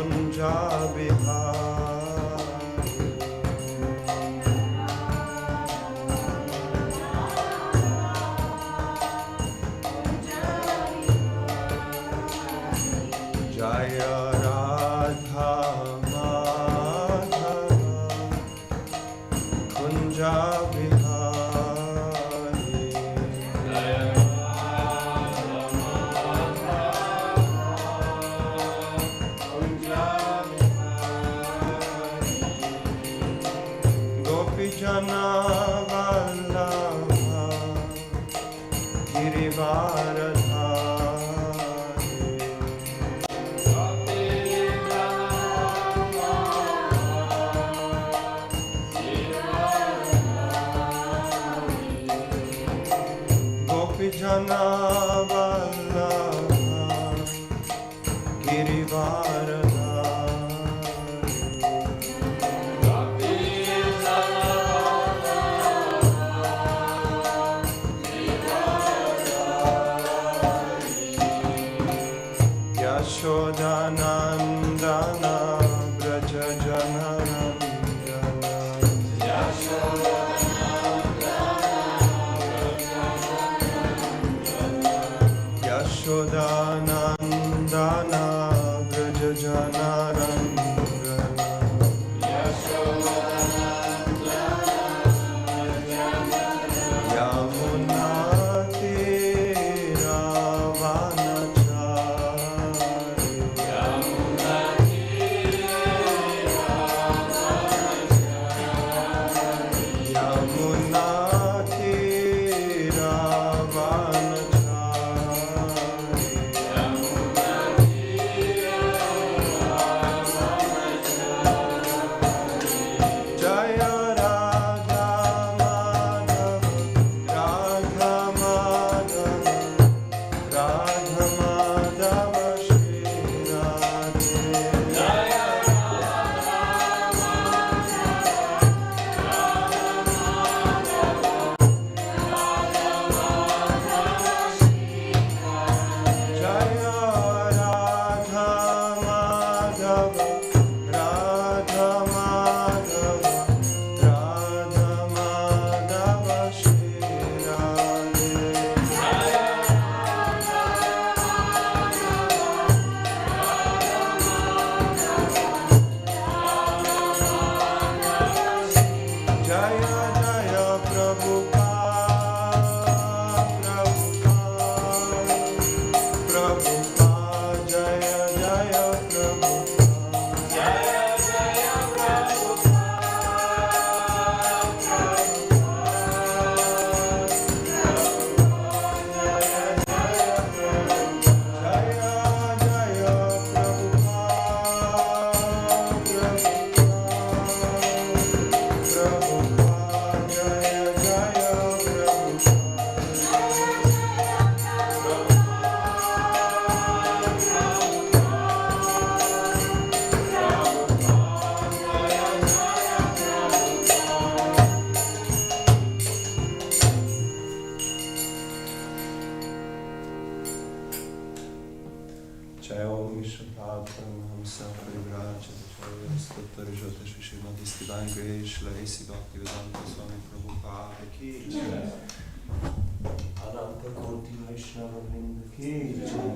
kunja bihari. Jaya Radha Madhava Kunja Bihari. Jaya Radha Madhava Kunja Bihari. Gopi Jana Vallabha Girivaradhari. Jana Vallabha Girivaradhari. Yashodanandana Braja Janarandana. Yashodanandana Braja Janarandana. Yamuna Tira Vanachari. Yamuna Tira Vanachari. Jaya Radha Madhava Radha Madhava Radha Madhava Shri Radhe. Jaya Jaya Radha Madhava Radha Madhava Radha Madhava Shri Radhe. Jaya Jaya Prabhupada Prabhupada Jaya Jaya Prabhupada. Jaya Jaya Jai Om Vishwapad Paramahamsa Parivrajacharya Stottarjota Shishimati Divine Grace Shla A.C. Bhaktivedanta Swami Prabhupada Ki Jai. Ananta Koti Vaishnava Vrinda Ki Jai.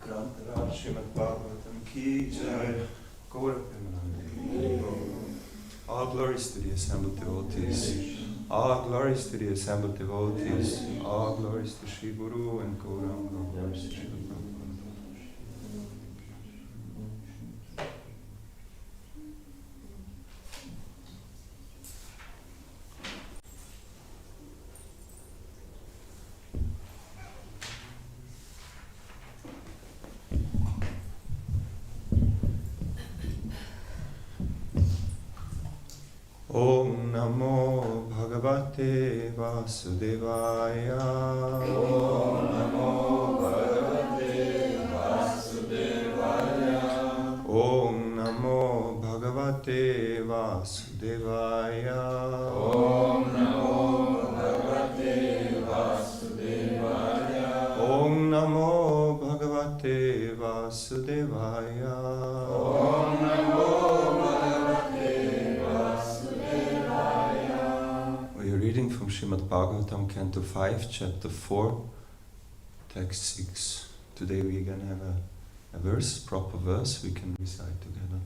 Grantaraj Srimad Bhagavatam Ki Jai. Gaura Premanande. All glories to the assembled devotees. All glories to the assembled devotees. All glories to Shri Guru and Gauranga. Glories to Shri Guru. Om Namo Bhagavate Vasudevaya. Om Namo Bhagavate Vasudevaya. Om Namo Bhagavate Vasudevaya. Om Namo Bhagavate Vasudevaya. Om Namo Bhagavate Vasudevaya. Srimad Bhagavatam, Canto 5, Chapter 4, Text 6. Today we're going to have a verse, proper verse, we can recite together.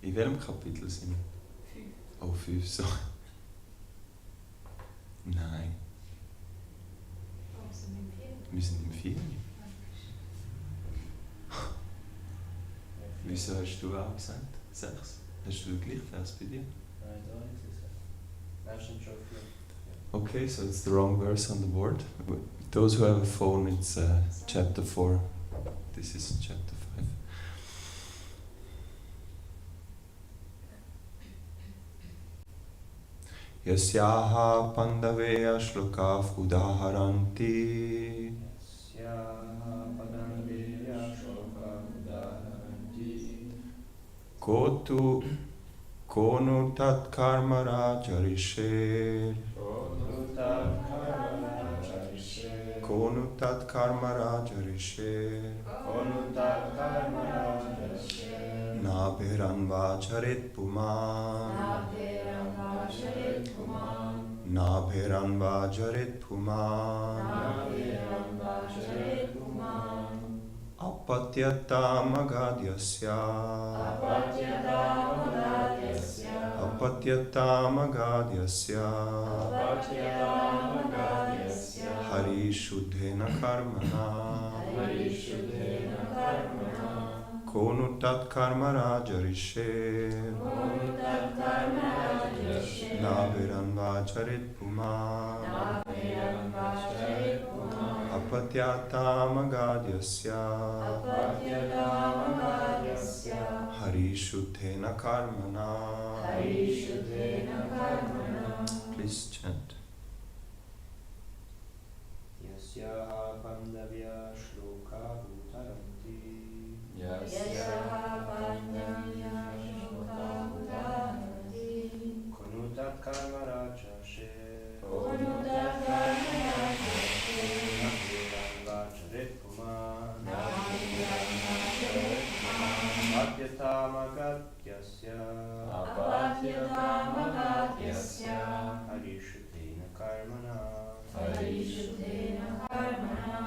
In welchem Kapitel sind wir? 5. Oh, 5, so. Nein. Oh, sind wir im 4? Wir sind im 4. Wieso hast du auch gesagt? 6? Hast du gleich Vers bei dir? Nein, da ist es. Nein, stimmt schon 4. Okay, so it's the wrong verse on the board. Those who have a phone, it's chapter 4. This is chapter 5. Yasyaha pandaveya shlokav udaharanti. Yasyaha pandaveya shlokav udaharanti. Konu tat karma rajarisher. Konu tat karma rajarisher. Nabheran vacharit puman. Nabheran vacharit puman. Apatyata magadyasya. Apatyata magadyasya. Hari shuddhena karmana. Konu tat karma rajarisher. Nabheran vacharit puman. Apatyata magadyasya. Hari shuddhena karmana. Please chant. Yasyaha pandavya shloka udaharanti. Yasyaha pandavya shloka udaharanti. Konutat karma rajashe. Konutat karma rajashe. Nabheran vacharit puman. Nabheran vacharit puman. Apatyata magadyasya. Apatyata magadyasya. Hari shuddhena karmana. Hari shuddhena karmana.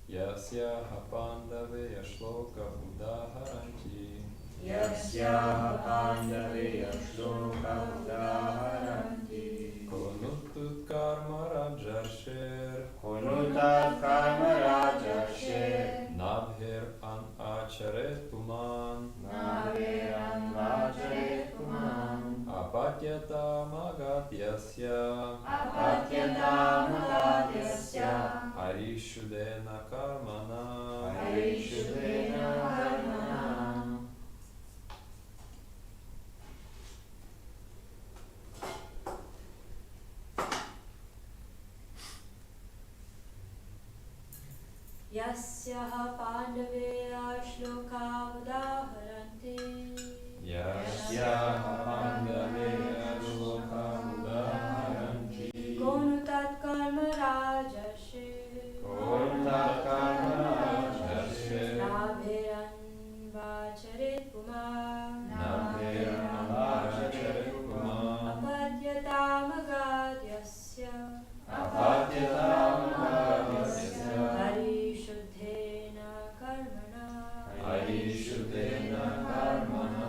Yasyaha pandaveya shloka udaharanti. Yasyaha pandaveya shloka udaharanti. Konutut karma rajarsher. Konutat karma rajashe. Nabher an acharet puman. Nabheran vacharit puman. Apatyata magadyasya. Apatyata magadyasya. Harishudena karmana. Hari shuddhena karmana. Yasyaha pandaveya shloka udaharanti. Yasyaha pandaveya shloka udaharanti. Konutat karma rajashe. Konutat karma rajashe. Nabheran vacharit puman. Nabheran vacharit puman. Apatyata magadyasya. Apatyata magadyasya. Hari shuddhena karmana. Hari shuddhena karmana.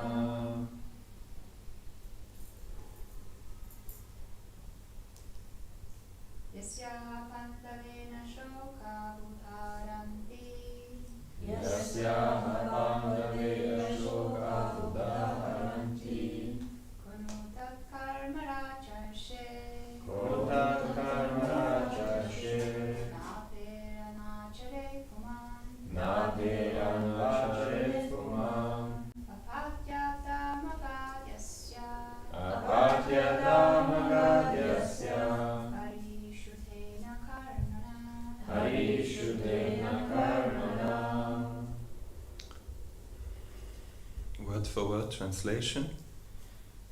for word translation.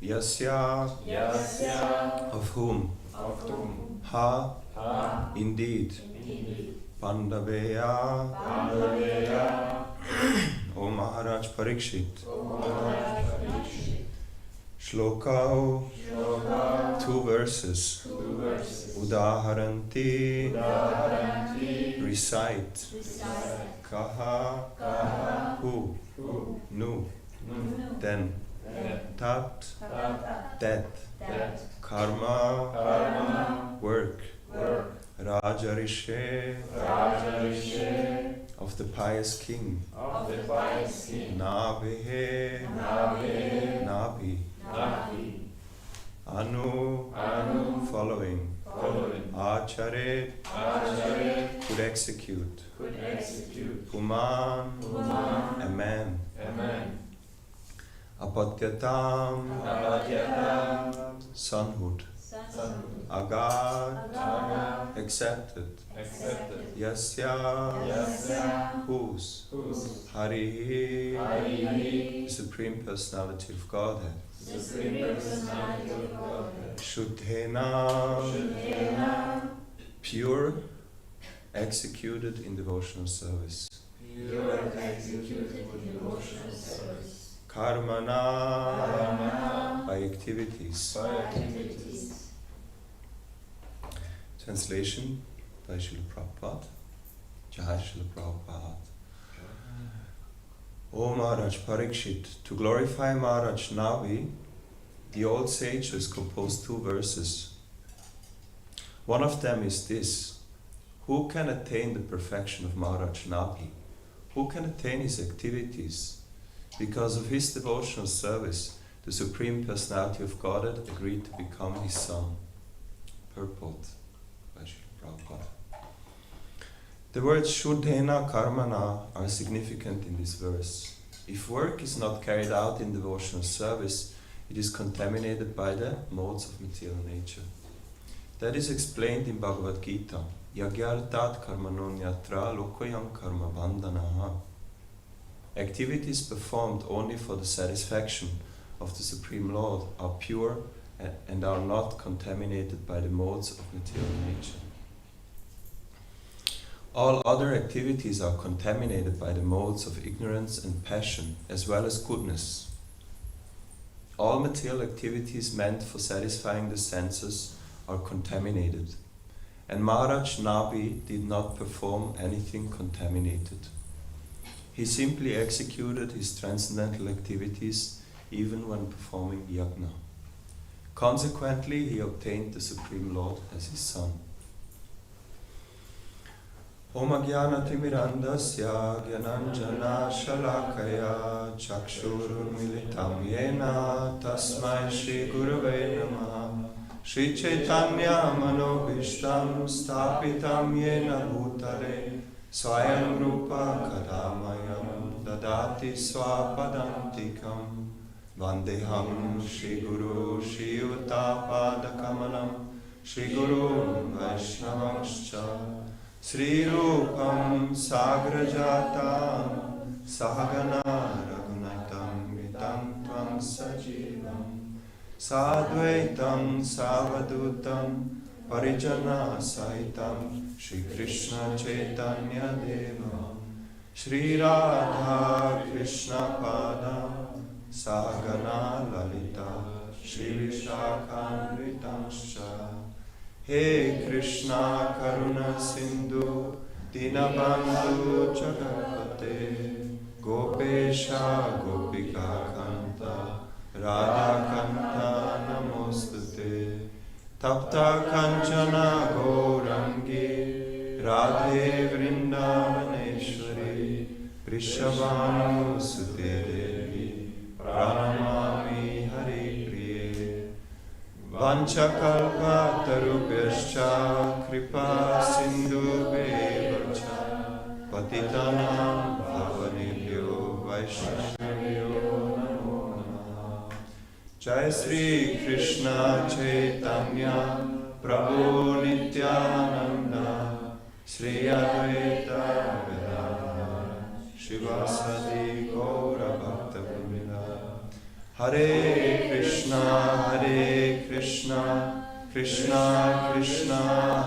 Yasya, Yasya, of whom, of whom, ha, ha, indeed, indeed, Pandaveya, Pandaveya, O Maharaj Parikshit, O Maharaj Parikshit, Shloka, Shloka, 2 verses, 2 verses, Udaharanti, Udaharanti, recite, Recite. Kaha, Kaha, who, who, nu, nu, then, then, tat, tat, that, That. karma, karma, work, work, Rajarishe, Rajarishe, of the pious king, of the pious king, Navihe, Nave, Nabi, Navi, Anu, Anu, following, following, Acharya, Acharya, could execute, could execute, Puman, Puman, a man, Amen, Apatyatam, Abhadyatam, sonhood, Son. Agad, Agad. accepted, accepted, Yasya, Yasya, whose, whose, Harihi, Harihi, Supreme Personality of Godhead, Supreme Personality of Godhead, Shuddhena, Shuddhena, pure, executed in devotional service, pure executed in devotional service, Karmana, Karmana, by activities. by activities. Translation by Srila Prabhupada. Jai Srila Prabhupada. O Maharaj Parikshit, to glorify Maharaj Navi, the old sages composed 2 verses. One of them is this: who can attain the perfection of Maharaj Navi? Who can attain his activities? Because of his devotional service, the Supreme Personality of Godhead agreed to become his son. Purport by Srila Prabhupada. The words Shuddhena Karmana are significant in this verse. If work is not carried out in devotional service, it is contaminated by the modes of material nature. That is explained in Bhagavad Gita. Yagyartat karmanonyatra lokoyam karma bandhanaha. Activities performed only for the satisfaction of the Supreme Lord are pure and are not contaminated by the modes of material nature. All other activities are contaminated by the modes of ignorance and passion, as well as goodness. All material activities meant for satisfying the senses are contaminated, and Maharaj Navi did not perform anything contaminated. He simply executed his transcendental activities even when performing yajna. Consequently, he obtained the Supreme Lord as his son. Om Ajnana-timirandasya Gyananjana Shalakaya Chakshurunmilitam Yena Tasmai Shri Gurave Namaha Shri Chaitanya Manobhishtam Stapitam Yena Bhutale Swayam Rupa Kadamayam Dadati Swapadantikam Vandeham Shri Guru Shri Uttapadakamalam Shri Guru Vaishnavanscha Sri Rupam Sagrajatam Sahagana Raghunaitam Vitam Tvam Sajivam Sadvaitam Savadutam Parijana Sahitam Shri Krishna Chaitanya Devam Shri Radha Krishna Pada Sahagana Lalita Shri Vishakhanvitamscha He Krishna Karuna Sindhu Dinabandhu Jagapate Gopesha Gopika Kanta Radha Kanta Namostate Tapta Kanchana Gaurangi Radhe Vrindavaneshwari Prishabhanu Sute Devi Pranamami Hari Priye Vanchakalpa Tarupyascha Kripa Sindhu Bevacha Patitanam Pavanebhyo Vaishnavyo Namo Namaha Jai Sri Krishna Chaitanya Prabhu Nityananda Sri Advaita Gadadhara Shivasadi Gaura Bhakta Vrinda Hare Krishna, Krishna Krishna,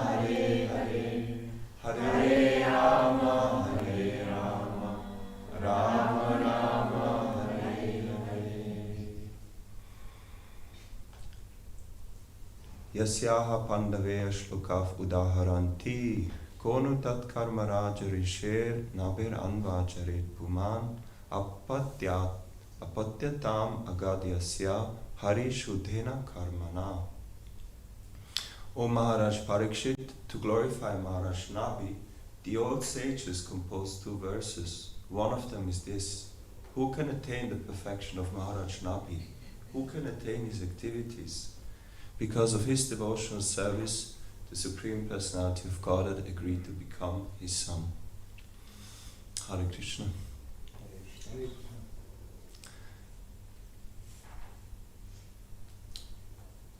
Hare Hare, Hare Rama, Rama Rama, Hare Hare. Yasyaha Pandaveya Shlokav Udaharanti Konu Tat Karma Raja Risher Nabir Anvacharet Puman Apatyatam Agadyasya Hari Shudhena Karmana. O Maharaj Parikshit, to glorify Maharaj Nabi, the old sages composed 2 verses. One of them is this: who can attain the perfection of Maharaj Nabi? Who can attain his activities? Because of his devotional service, the Supreme Personality of Godhead agreed to become his son. Hare Krishna.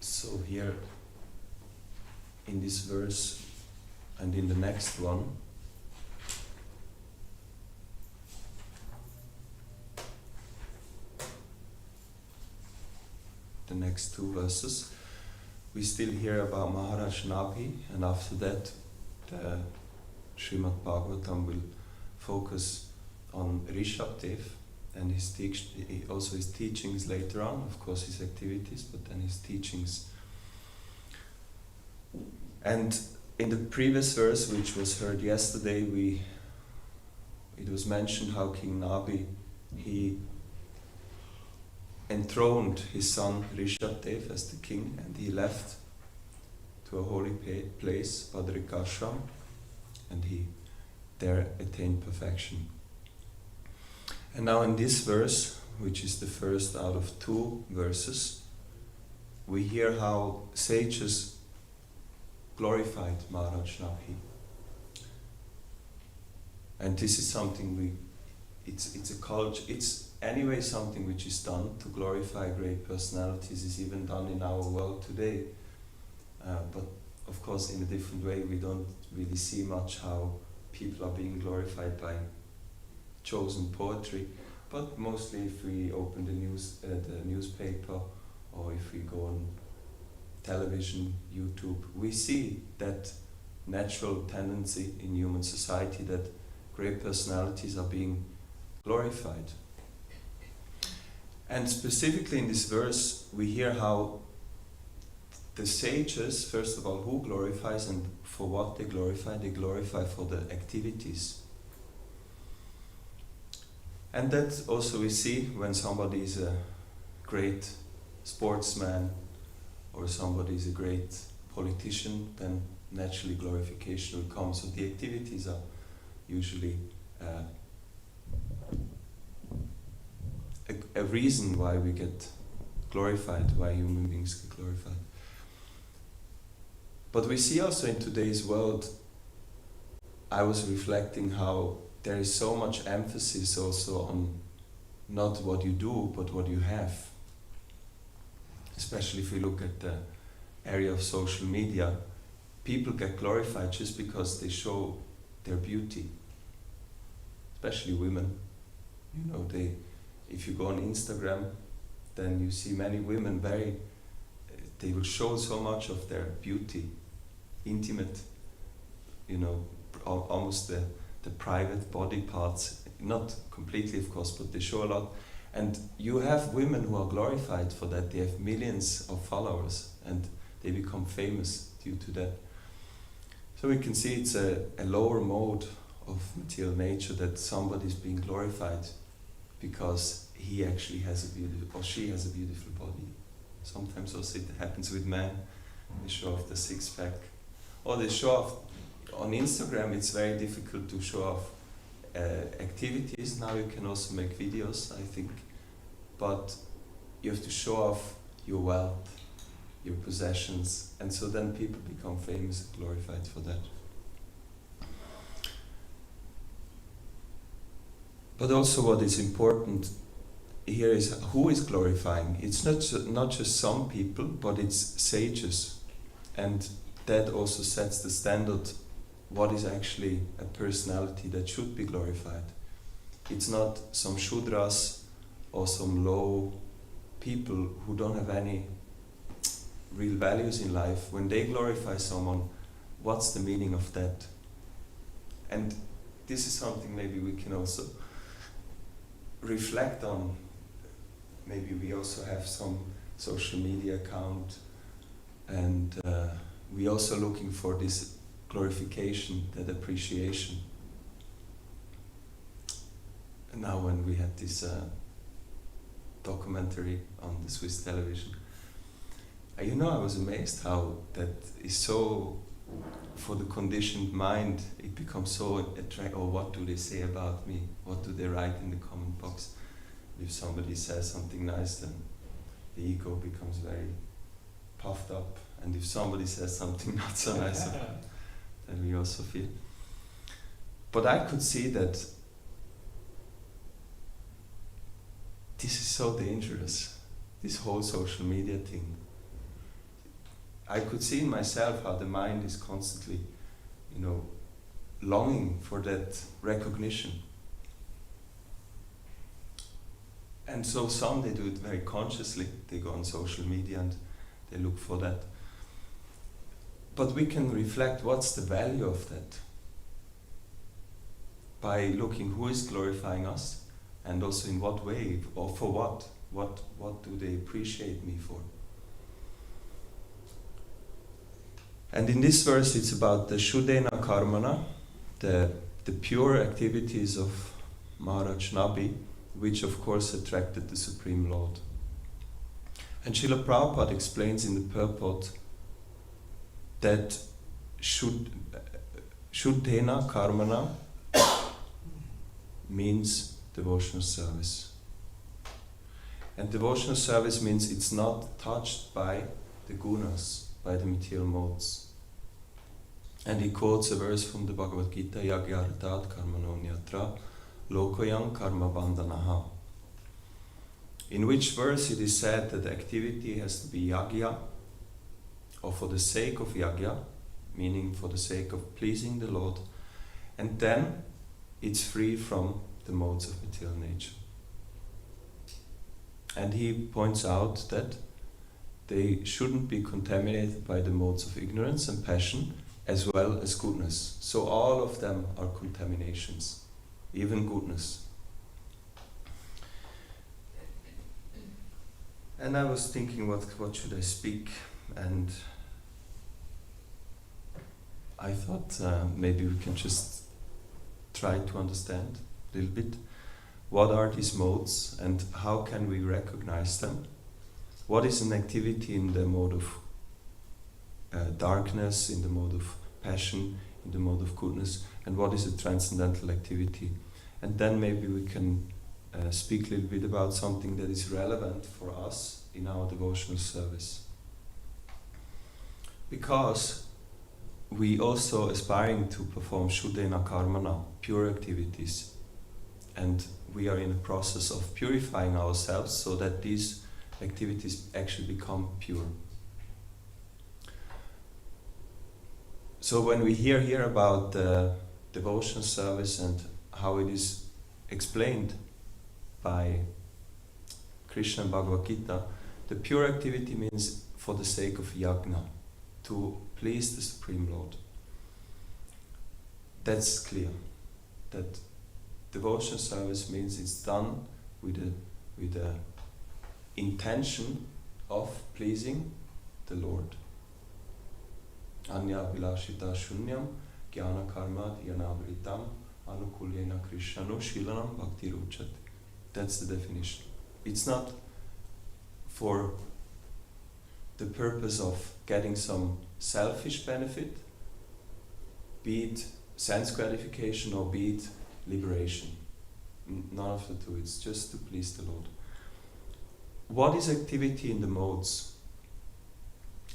So here, in this verse and in the next one, the next 2 verses, we still hear about Maharaj Nabi, and after that the Srimad Bhagavatam will focus on Rishabdev and his also his teachings later on, of course his activities, but then his teachings. And in the previous verse, which was heard yesterday, it was mentioned how King Nabi, he enthroned his son Rishabdev as the king, and he left to a holy place, Badrikashram, and he there attained perfection. And now in this verse, which is the first out of 2 verses, we hear how sages glorified Maharaj Nabi. And this is something it's a culture, it's anyway something which is done to glorify great personalities, is even done in our world today. But of course in a different way. We don't really see much how people are being glorified by chosen poetry, but mostly if we open the newspaper, or if we go on television, YouTube, we see that natural tendency in human society that great personalities are being glorified. And specifically in this verse, we hear how the sages, first of all, who glorifies and for what they glorify for the activities. And that also we see when somebody is a great sportsman or somebody is a great politician, then naturally glorification will come. So the activities are usually a reason why we get glorified, why human beings get glorified. But we see also in today's world, I was reflecting how there is so much emphasis also on not what you do, but what you have. Especially if we look at the area of social media, people get glorified just because they show their beauty. Especially women. You know, if you go on Instagram, then you see many women they will show so much of their beauty, intimate, almost the private body parts, not completely of course, but they show a lot. And you have women who are glorified for that. They have millions of followers and they become famous due to that. So we can see it's a lower mode of material nature, that somebody is being glorified because he actually has a beautiful, or she has a beautiful body. Sometimes also it happens with men. They show off the six-pack. Or they show off, on Instagram it's very difficult to show off activities. Now you can also make videos, I think. But you have to show off your wealth, your possessions, and so then people become famous and glorified for that. But also what is important here is who is glorifying. It's not just some people, but it's sages. And that also sets the standard, what is actually a personality that should be glorified. It's not some Shudras or some low people who don't have any real values in life, when they glorify someone, what's the meaning of that? And this is something maybe we can also reflect on. Maybe we also have some social media account, and we also looking for this glorification, that appreciation. And now when we had this documentary on the Swiss television, I was amazed how that is so, for the conditioned mind, it becomes so attractive. Oh, what do they say about me? What do they write in the comment box? If somebody says something nice, then the ego becomes very puffed up. And if somebody says something not so nice, then we also feel. But I could see that this is so dangerous, this whole social media thing. I could see in myself how the mind is constantly, longing for that recognition. And so some, they do it very consciously. They go on social media and they look for that. But we can reflect what's the value of that by looking who is glorifying us, and also in what way, or for what. What do they appreciate me for? And in this verse it's about the Shuddhena Karmana, the pure activities of Maharaj Nabi, which of course attracted the Supreme Lord. And Srila Prabhupada explains in the purport that Shuddhena Karmana means devotional service. And devotional service means it's not touched by the gunas, by the material modes. And he quotes a verse from the Bhagavad Gita, Yagyartat karmanonyatra lokoyam karma bandhanaha. In which verse it is said that the activity has to be yagya, or for the sake of yagya, meaning for the sake of pleasing the Lord, and then it's free from the modes of material nature. And he points out that they shouldn't be contaminated by the modes of ignorance and passion, as well as goodness. So all of them are contaminations, even goodness. And I was thinking, what should I speak? And I thought maybe we can just try to understand a little bit what are these modes and how can we recognize them. What is an activity in the mode of darkness, in the mode of passion, in the mode of goodness, and what is a transcendental activity? And then maybe we can speak a little bit about something that is relevant for us in our devotional service. Because we also aspiring to perform Shuddhena Karmana, pure activities, and we are in a process of purifying ourselves so that these activities actually become pure. So when we hear here about the devotional service and how it is explained by Krishna and Bhagavad Gita, the pure activity means for the sake of yajna, to please the Supreme Lord. That's clear. That devotional service means it's done with the intention of pleasing the Lord. Anya vilashita shunyam jnana karma dhyanabritam anukulyena krishnano shilanam bhakti ruchat. That's the definition. It's not for the purpose of getting some selfish benefit, be it sense gratification or be it liberation. None of the two. It's just to please the Lord. What is activity in the modes?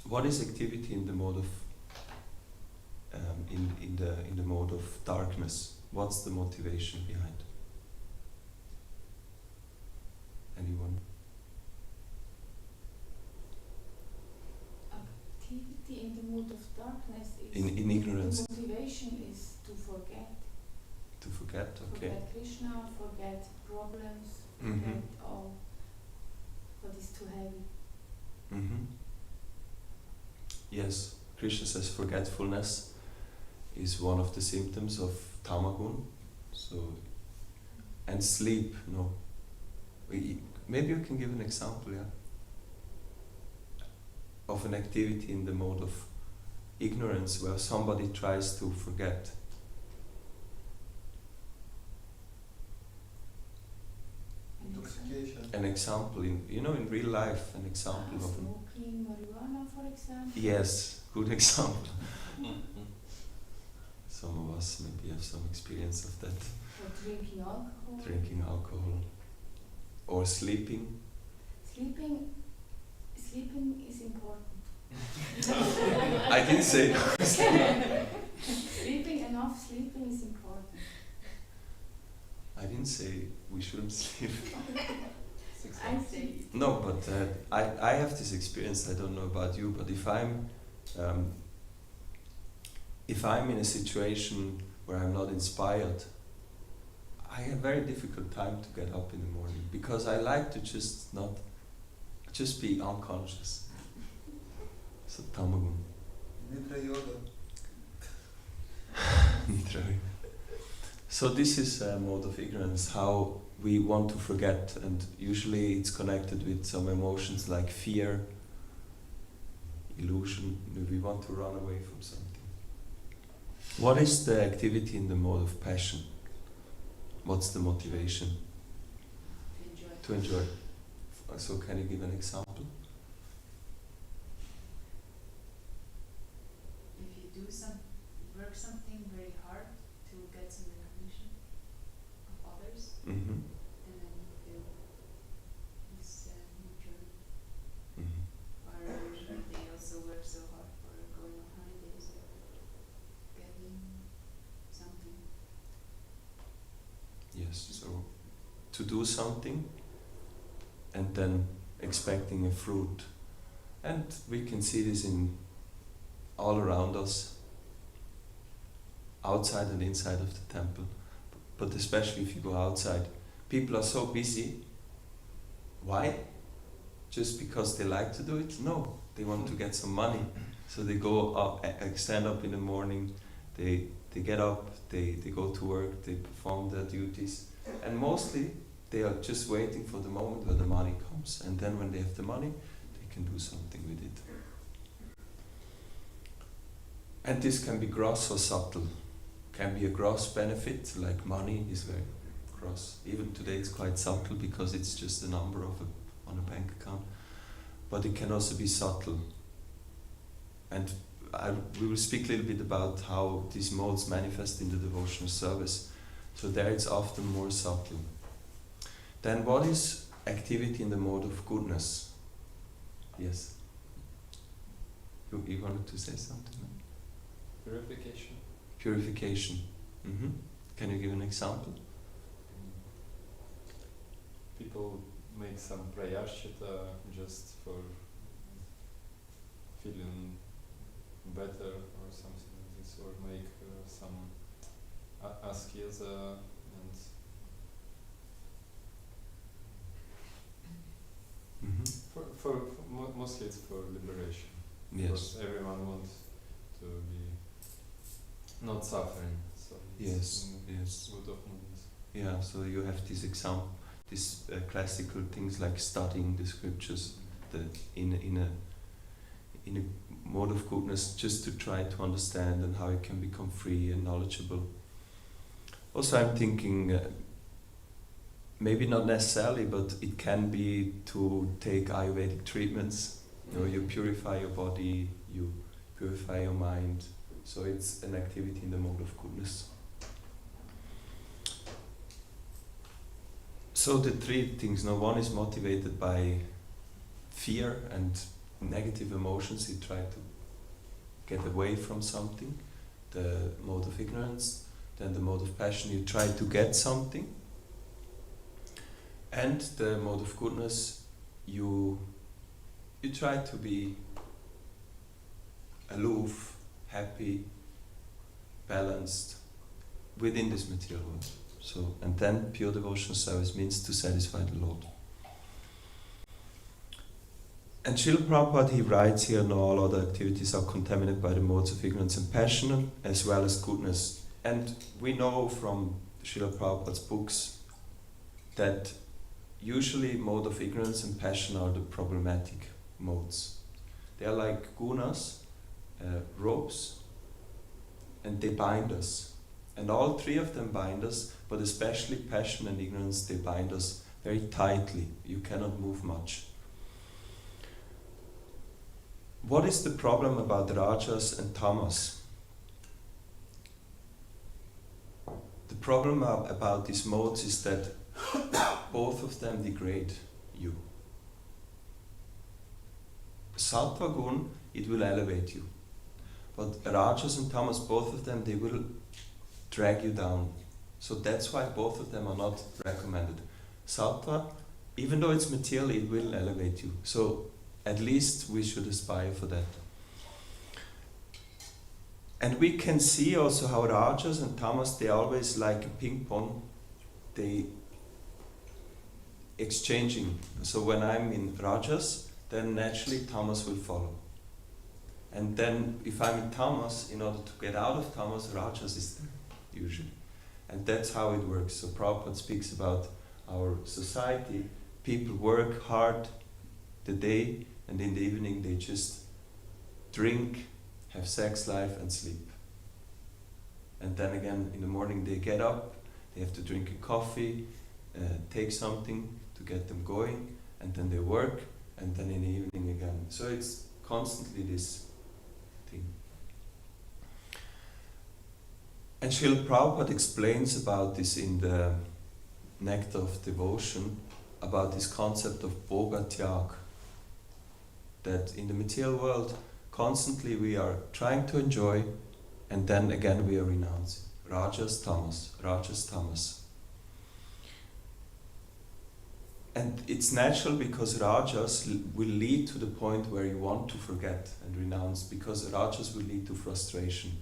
What is activity in the mode of in the mode of darkness? What's the motivation behind? Anyone? Activity in the mood of darkness is In ignorance. The motivation is to forget. To forget, okay. Forget Krishna, forget problems, Mhm. forget all what is to too heavy. Mm-hmm. Yes, Krishna says forgetfulness is one of the symptoms of tamagun. So, and sleep, no. Maybe you can give an example, yeah, of an activity in the mode of ignorance where somebody tries to forget. Intoxication. An example in real life, an example of an, Smoking marijuana, for example. yes, good example. Some of us maybe have some experience of that. Or drinking alcohol. Drinking alcohol. Or sleeping. Sleeping is important. I didn't say Sleeping is important. I didn't say we shouldn't sleep. I say it. No, but I have this experience. I don't know about you, but if I'm in a situation where I'm not inspired, I have a very difficult time to get up in the morning because I like to just be unconscious. So tamagun. Nidra yoga. Nidra. So this is a mode of ignorance, how we want to forget, and usually it's connected with some emotions like fear, illusion. We want to run away from something. What is the activity in the mode of passion? What's the motivation? To enjoy. So can you give an example? If you work something very hard to get some recognition of others, Mm-hmm. and then you feel this joy. Mm-hmm. Or usually they also work so hard for going on holidays or getting something. Yes, so to do something and then expecting a fruit. And we can see this in all around us, outside and inside of the temple. But especially if you go outside, people are so busy. Why? Just because they like to do it? No, they want to get some money. So they go up, stand up in the morning, they get up, they go to work, they perform their duties, and mostly they are just waiting for the moment where the money comes, and then when they have the money, they can do something with it. And this can be gross or subtle. Can be a gross benefit, like money is very gross. Even today it's quite subtle because it's just a number on a bank account. But it can also be subtle. And we will speak a little bit about how these modes manifest in the devotional service. So there it's often more subtle. Then what is activity in the mode of goodness? Yes? You wanted to say something? Purification. Purification. Mm-hmm. Can you give an example? People make some prayashchita just for feeling better or something like this, or make some askeza and Mm-hmm. mostly it's for liberation. Yes. Because everyone wants to be not suffering. So it's Yes. good of movements. Yeah, so you have this example, these classical things like studying the scriptures, in a mode of goodness, just to try to understand and how it can become free and knowledgeable. Also, I'm thinking, maybe not necessarily, but it can be to take Ayurvedic treatments. You purify your body, you purify your mind. So it's an activity in the mode of goodness. So the three things. Now, one is motivated by fear and negative emotions. You try to get away from something. The mode of ignorance. Then the mode of passion. You try to get something. And the mode of goodness. You try to be aloof, happy, balanced within this material world. So, and then pure devotional service means to satisfy the Lord. And Srila Prabhupada, he writes here, no, all other activities are contaminated by the modes of ignorance and passion, as well as goodness. And we know from Srila Prabhupada's books that usually mode of ignorance and passion are the problematic modes. They are like gunas, ropes, and they bind us. And all three of them bind us, but especially passion and ignorance, they bind us very tightly. You cannot move much. What is the problem about rajas and tamas? The problem about these modes is that both of them degrade you. Sattva gun, it will elevate you. But rajas and tamas, both of them, they will drag you down. So that's why both of them are not recommended. Sattva, even though it's material, it will elevate you. So at least we should aspire for that. And we can see also how rajas and tamas, they always like a ping pong, they exchanging. So when I'm in rajas, then naturally tamas will follow. And then if I'm in tamas, in order to get out of tamas, rajas is there, usually. And that's how it works. So Prabhupada speaks about our society. People work hard the day, and in the evening they just drink, have sex life and sleep. And then again in the morning they get up, they have to drink a coffee, take something to get them going, and then they work, and then in the evening again. So it's constantly this thing. And Srila Prabhupada explains about this in the Nectar of Devotion, about this concept of bhoga tyag. That in the material world, constantly we are trying to enjoy, and then again we are renouncing. Rajas, tamas, rajas, tamas. And it's natural because rajas will lead to the point where you want to forget and renounce, because rajas will lead to frustration.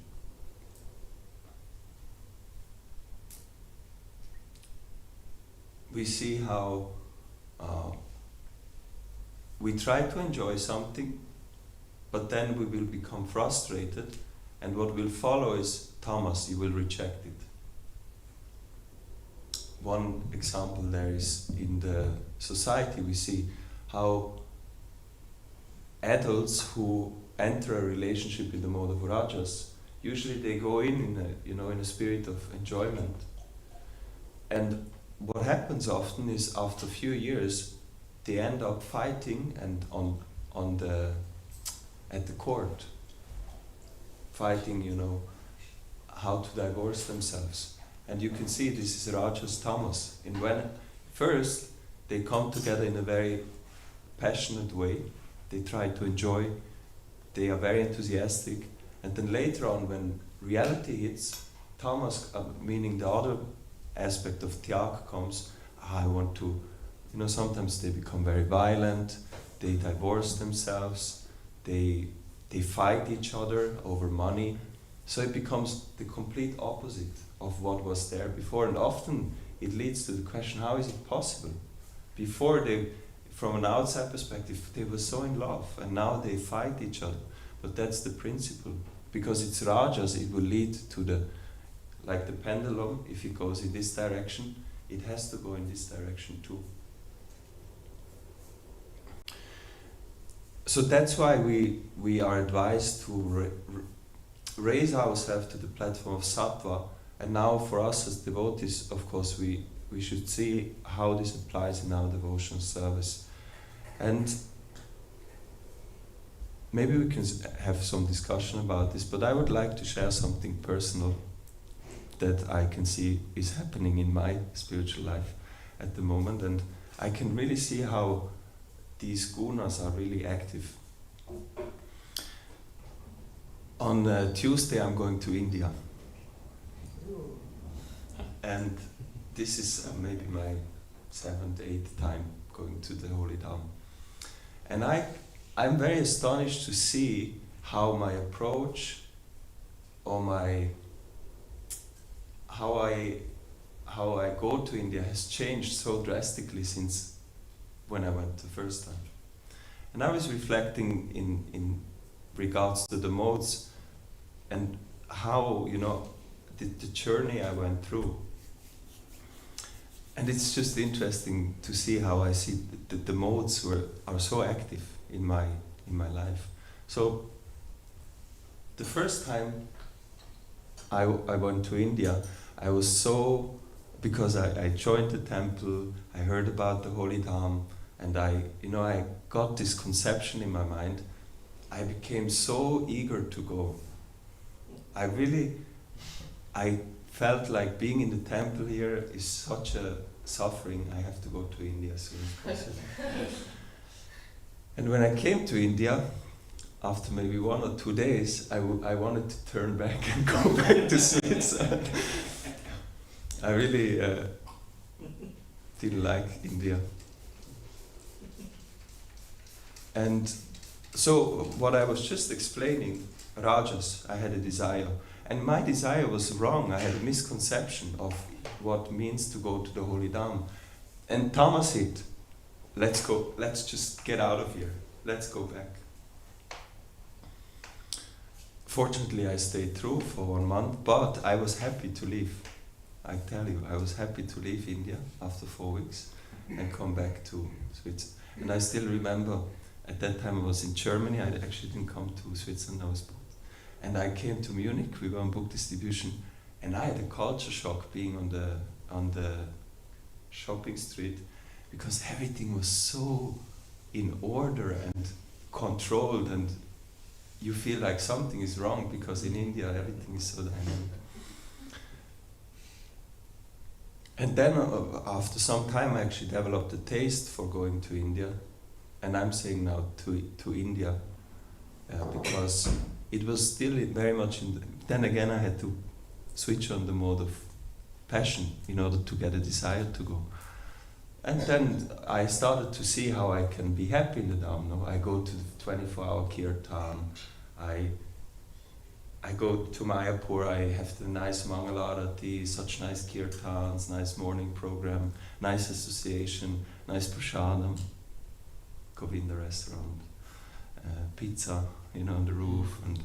We see how we try to enjoy something, but then we will become frustrated, and what will follow is tamas, you will reject it. One example there is in the society we see how adults who enter a relationship in the mode of rajas, usually they go in a spirit of enjoyment. And what happens often is after a few years they end up fighting and at the court, fighting, how to divorce themselves. And you can see this is rajas tamas. And when first they come together in a very passionate way, they try to enjoy, they are very enthusiastic, and then later on when reality hits, tamas, meaning the other aspect of tyag comes, I want to, sometimes they become very violent, they divorce themselves, they fight each other over money. So it becomes the complete opposite of what was there before, and often it leads to the question, how is it possible? Before they, from an outside perspective, they were so in love, and now they fight each other. But that's the principle. Because it's rajas, it will lead to like the pendulum, if it goes in this direction, it has to go in this direction too. So that's why we are advised to raise ourselves to the platform of sattva. And now for us as devotees, of course, we should see how this applies in our devotional service. And maybe we can have some discussion about this, but I would like to share something personal that I can see is happening in my spiritual life at the moment, and I can really see how these gunas are really active. On Tuesday I'm going to India, and this is maybe my 7th, 8th time going to the Holy Dham. And I'm very astonished to see how my approach or how I go to India has changed so drastically since when I went the first time. And I was reflecting in regards to the modes and how, the journey I went through. And it's just interesting to see how I see the modes are so active in my life. So the first time I went to India, I was so, because I joined the temple, I heard about the Holy Dham, and I got this conception in my mind. I became so eager to go. I felt like being in the temple here is such a suffering. I have to go to India as soon as possible. And when I came to India, after maybe 1 or 2 days, I wanted to turn back and go back to Switzerland. I really didn't like India. And so what I was just explaining, Rajas, I had a desire. And my desire was wrong. I had a misconception of what it means to go to the Holy Dham. And Tamas hit. Let's go. Let's just get out of here. Let's go back. Fortunately, I stayed through for 1 month, but I was happy to leave. I tell you, I was happy to leave India after 4 weeks and come back to Switzerland. And I still remember, at that time I was in Germany. I actually didn't come to Switzerland. I was booked. And I came to Munich. We were on book distribution, and I had a culture shock being on the shopping street, because everything was so in order and controlled, and you feel like something is wrong, because in India everything is so dynamic. And then after some time I actually developed a taste for going to India, and I'm saying now to India because it was still very much then again I had to switch on the mode of passion in order to get a desire to go. And then I started to see how I can be happy in the Dham. No? I go to the 24-hour kirtan. I go to Mayapur. I have the nice Mangalarati, such nice kirtans, nice morning program, nice association, nice prasadam, Govinda restaurant, pizza, on the roof, and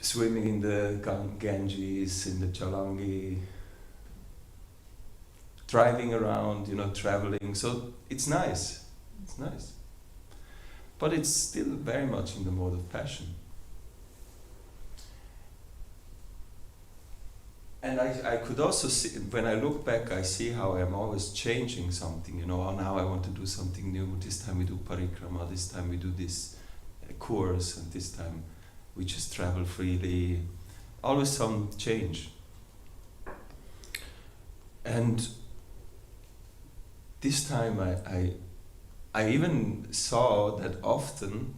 swimming in the Ganges, in the Chalangi, driving around, traveling. So it's nice. It's nice. But it's still very much in the mode of passion. And I could also see, when I look back, I see how I'm always changing something, oh, now I want to do something new. This time we do parikrama, this time we do this course, and this time we just travel freely. Always some change. And this time I even saw that often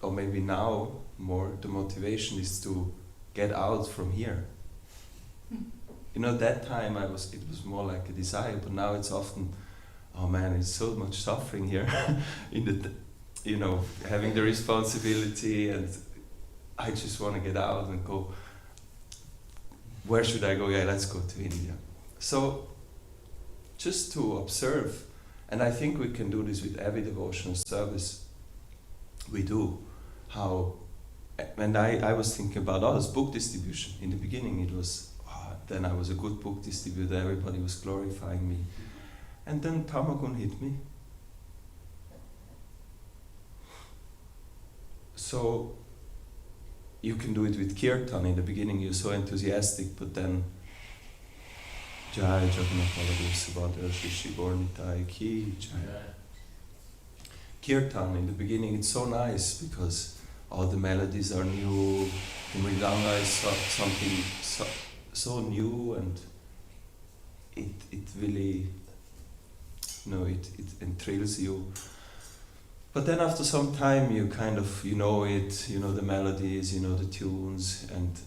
or maybe now more, the motivation is to get out from here. That time it was more like a desire, but now it's often, oh man, it's so much suffering here having the responsibility, and I just want to get out and go. Where should I go? Yeah, let's go to India. So just to observe, and I think we can do this with every devotional service we do, how, and I was thinking about this book distribution. In the beginning it was, then I was a good book distributor, everybody was glorifying me. And then Tamagun hit me. So you can do it with kirtan. In the beginning you're so enthusiastic, but then Jai Jagannath Baladev Subhadra Shri Gornitai Ki Jai. Kirtan, in the beginning it's so nice because all the melodies are new, the mridanga is something so new, and it really, it enthralls you. But then after some time you kind of, the melodies, the tunes, and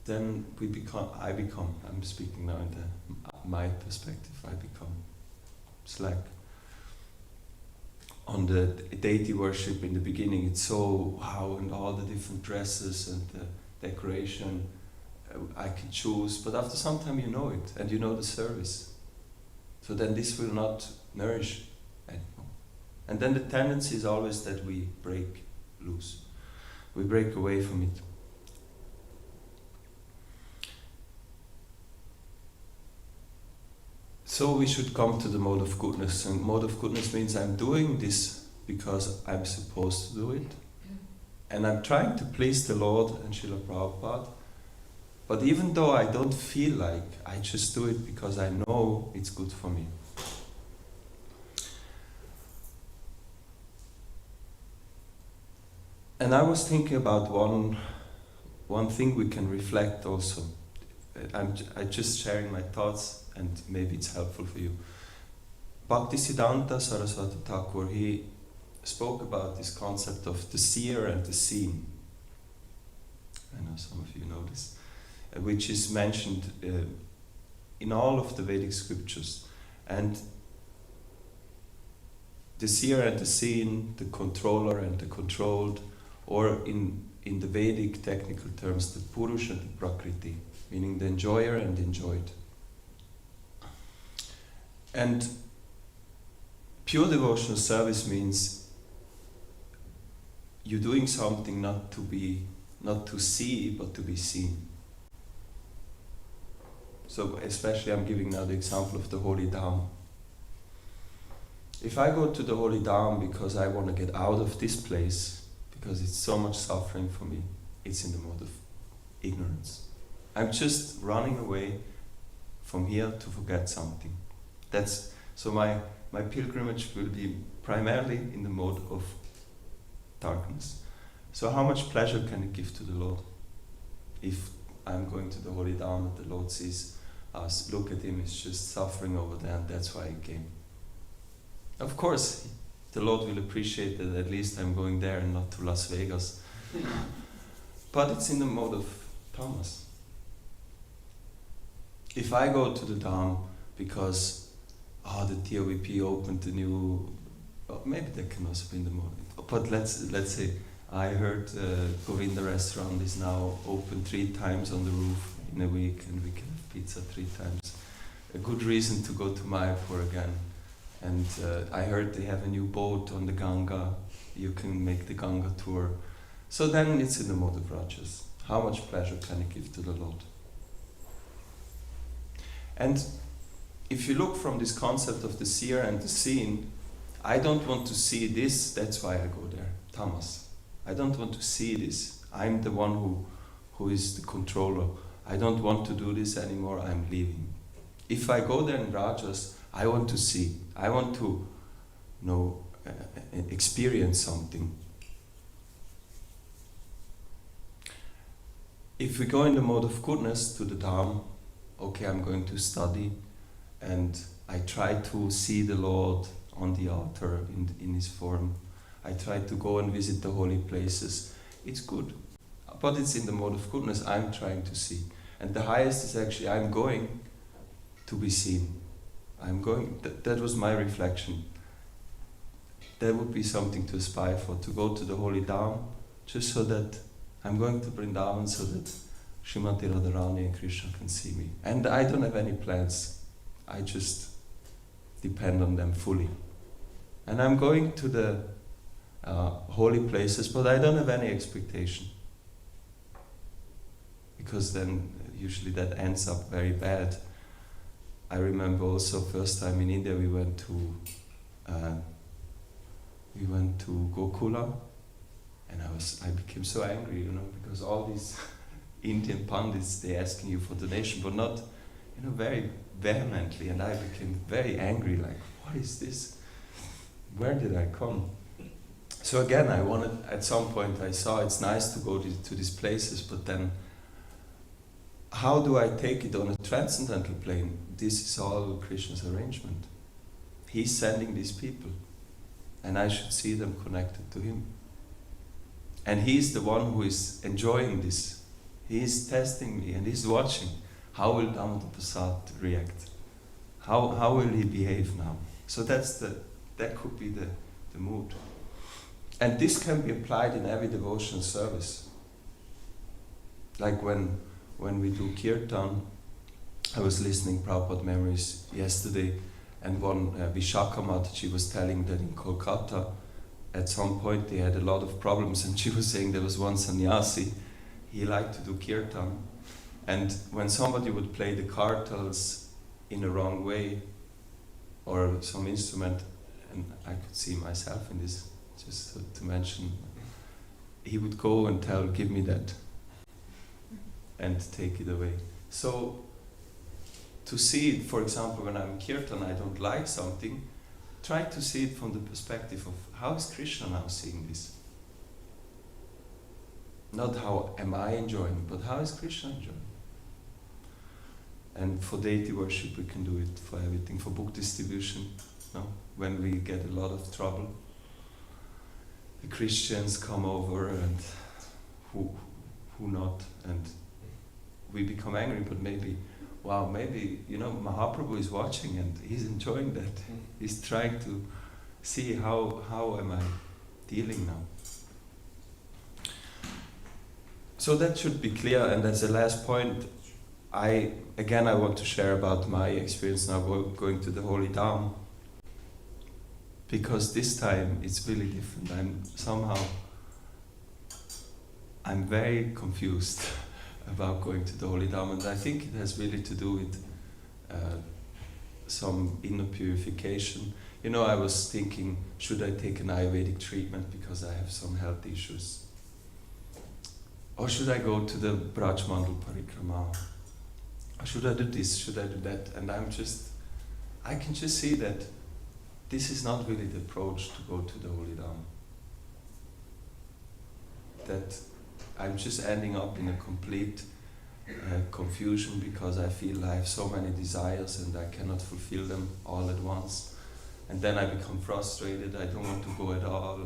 then I'm speaking now in my perspective, I become slack. On the deity worship in the beginning, it's so wow, and all the different dresses and the decoration, I can choose, but after some time you know it, and you know the service. So then this will not nourish anymore. And then the tendency is always that we break loose. We break away from it. So we should come to the mode of goodness. And mode of goodness means I'm doing this because I'm supposed to do it. And I'm trying to please the Lord and Srila Prabhupada. But even though I don't feel like, I just do it because I know it's good for me. And I was thinking about one thing we can reflect also. I'm just sharing my thoughts and maybe it's helpful for you. Bhaktisiddhanta Saraswati Thakur, he spoke about this concept of the seer and the seen. I know some of you know this, which is mentioned in all of the Vedic scriptures. And the seer and the seen, the controller and the controlled, or in the Vedic technical terms, the Purush and the Prakriti, meaning the enjoyer and the enjoyed. And pure devotional service means you're doing something not to see, but to be seen. So especially I'm giving now the example of the Holy Dham. If I go to the Holy Dham because I want to get out of this place, because it's so much suffering for me, it's in the mode of ignorance. I'm just running away from here to forget something. So my pilgrimage will be primarily in the mode of darkness. So how much pleasure can it give to the Lord? If I'm going to the Holy Dham and the Lord sees us, look at him, he's just suffering over there and that's why he came. Of course, the Lord will appreciate that at least I'm going there and not to Las Vegas. But it's in the mode of tamas. If I go to the Dham because the TOVP opened the new, maybe that can also be in the mode. But let's say I heard Govinda restaurant is now open 3 times on the roof in a week and we can have pizza 3 times. A good reason to go to Mayapur again. And I heard they have a new boat on the Ganga. You can make the Ganga tour. So then it's in the mode of rajas. How much pleasure can it give to the Lord? And if you look from this concept of the seer and the seen, I don't want to see this, that's why I go there, tamas. I don't want to see this. I'm the one who is the controller. I don't want to do this anymore, I'm leaving. If I go there in rajas, I want to see. I want to experience something. If we go in the mode of goodness to the Dham, okay, I'm going to study and I try to see the Lord on the altar in his form. I try to go and visit the holy places. It's good, but it's in the mode of goodness. I'm trying to see. And the highest is actually I'm going to be seen. I'm going, that was my reflection. That would be something to aspire for, to go to the Holy Dham, just so that I'm going to Vrindavan so that Srimati Radharani and Krishna can see me. And I don't have any plans. I just depend on them fully. And I'm going to the holy places, but I don't have any expectation. Because then usually that ends up very bad. I remember also first time in India we went to Gokula, and I became so angry, because all these Indian pandits, they asking you for donation, but not, very vehemently, and I became very angry, like, what is this? Where did I come? So again, I wanted, at some point I saw it's nice to go to these places, but then how do I take it on a transcendental plane? This is all Krishna's arrangement. He's sending these people, and I should see them connected to him. And he's the one who is enjoying this. He is testing me, and he's watching. How will Damodar Prasad react? How will he behave now? So that could be the mood. And this can be applied in every devotional service. Like when we do kirtan, I was listening Prabhupada memories yesterday, And one Vishaka Mataji was telling that in Kolkata, at some point they had a lot of problems, and she was saying there was one sannyasi, he liked to do kirtan, and when somebody would play the kartals in a wrong way, or some instrument, and I could see myself in this, just to mention, he would go and tell, give me that, and take it away. So, to see it, for example, when I'm kirtan, I don't like something, try to see it from the perspective of how is Krishna now seeing this? Not how am I enjoying, but how is Krishna enjoying? And for deity worship, we can do it for everything. For book distribution, no? When we get a lot of trouble, the Christians come over and who not, and we become angry, but maybe, wow, maybe, Mahaprabhu is watching and he's enjoying that. He's trying to see how am I dealing now. So that should be clear, and as a last point, I want to share about my experience now going to the Holy Dham, because this time it's really different. I'm very confused about going to the Holy Dham, and I think it has really to do with some inner purification. I was thinking, should I take an Ayurvedic treatment because I have some health issues? Or should I go to the Braj Mandal Parikrama? Or should I do this? Should I do that? And I can just see that this is not really the approach to go to the Holy Dham. That I'm just ending up in a complete confusion because I feel I have so many desires and I cannot fulfill them all at once. And then I become frustrated, I don't want to go at all,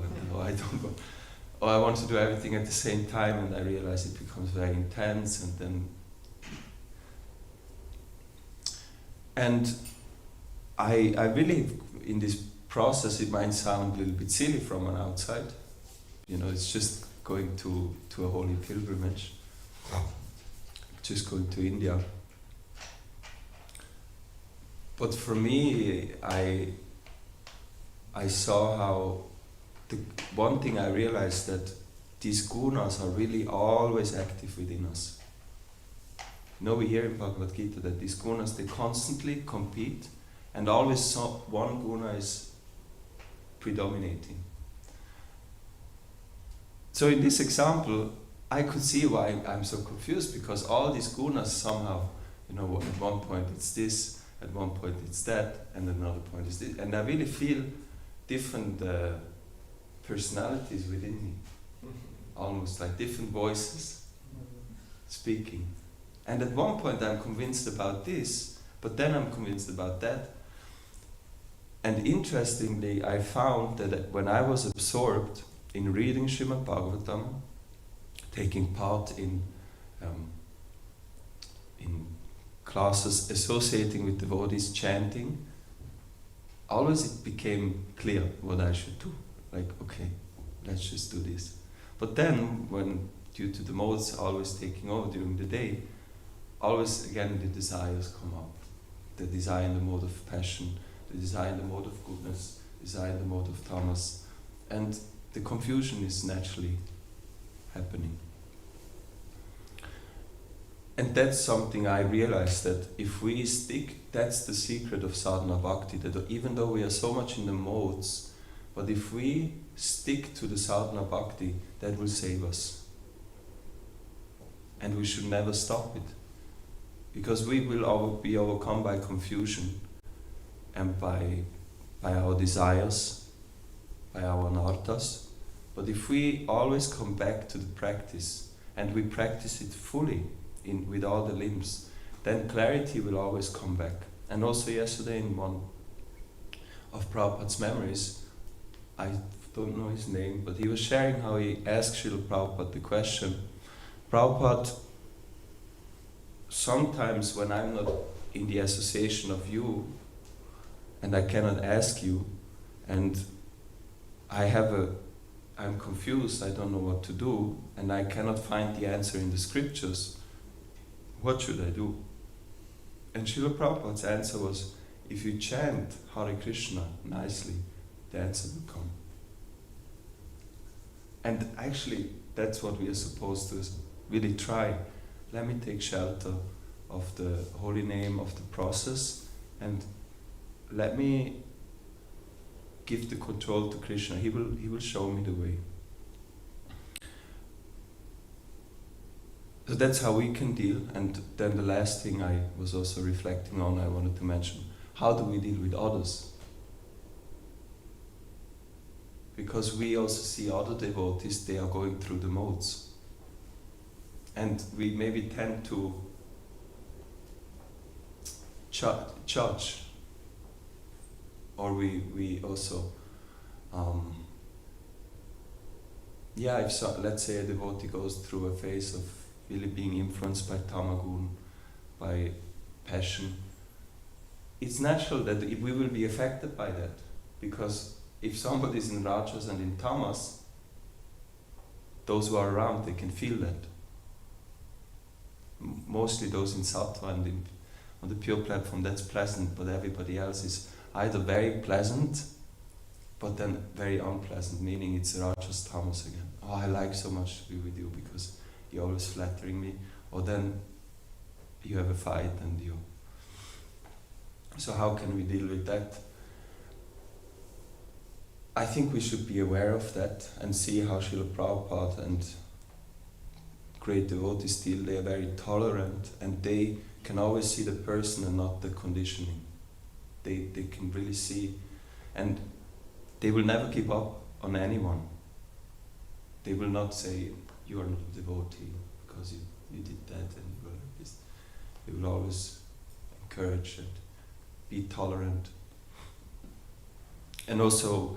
or I want to do everything at the same time, and I realize it becomes very intense, and I really, in this process, it might sound a little bit silly from an outside, it's just going to a holy pilgrimage, just going to India. But for me, I saw how the one thing I realized, that these gunas are really always active within us. We hear in Bhagavad Gita that these gunas, they constantly compete, and always one guna is predominating. So in this example, I could see why I'm so confused, because all these gunas somehow, at one point it's this, at one point it's that, and another point is this, and I really feel different personalities within me, almost like different voices speaking. And at one point I'm convinced about this, but then I'm convinced about that. And interestingly, I found that when I was absorbed in reading Srimad Bhagavatam, taking part in classes associating with devotees, chanting, always it became clear what I should do. Like, okay, let's just do this. But then, when due to the modes always taking over during the day, always again the desires come up. The desire in the mode of passion, the desire in the mode of goodness, desire in the mode of tamas, and the confusion is naturally happening. And that's something I realized, that if we stick, that's the secret of sadhana bhakti, that even though we are so much in the modes, but if we stick to the sadhana bhakti, that will save us. And we should never stop it. Because we will be overcome by confusion and by our desires, by our anarthas. But if we always come back to the practice, and we practice it fully, with all the limbs, then clarity will always come back. And also yesterday in one of Prabhupada's memories, I don't know his name, but he was sharing how he asked Srila Prabhupada the question, Prabhupada, sometimes when I'm not in the association of you, and I cannot ask you, and I'm confused, I don't know what to do, and I cannot find the answer in the scriptures, what should I do? And Srila Prabhupada's answer was, if you chant Hare Krishna nicely, the answer will come. And actually, that's what we are supposed to really try. Let me take shelter of the holy name of the process, and let me give the control to Krishna. He will show me the way. So that's how we can deal. And then the last thing I was also reflecting on, I wanted to mention, how do we deal with others? Because we also see other devotees, they are going through the modes. And we maybe tend to judge. Or we also, if let's say a devotee goes through a phase of really being influenced by tamagun, by passion, it's natural that we will be affected by that. Because if somebody is in rajas and in tamas, those who are around, they can feel that. Mostly those in sattva and on the pure platform, that's pleasant, but everybody else is either very pleasant, but then very unpleasant, meaning it's rajas tamas again. Oh, I like so much to be with you because you're always flattering me. Or then you have a fight and you... So how can we deal with that? I think we should be aware of that and see how Srila Prabhupada and great devotees deal. They are very tolerant and they can always see the person and not the conditioning. They can really see, and they will never give up on anyone. They will not say, you are not a devotee because you did that and you were like this. They will always encourage and be tolerant. And also,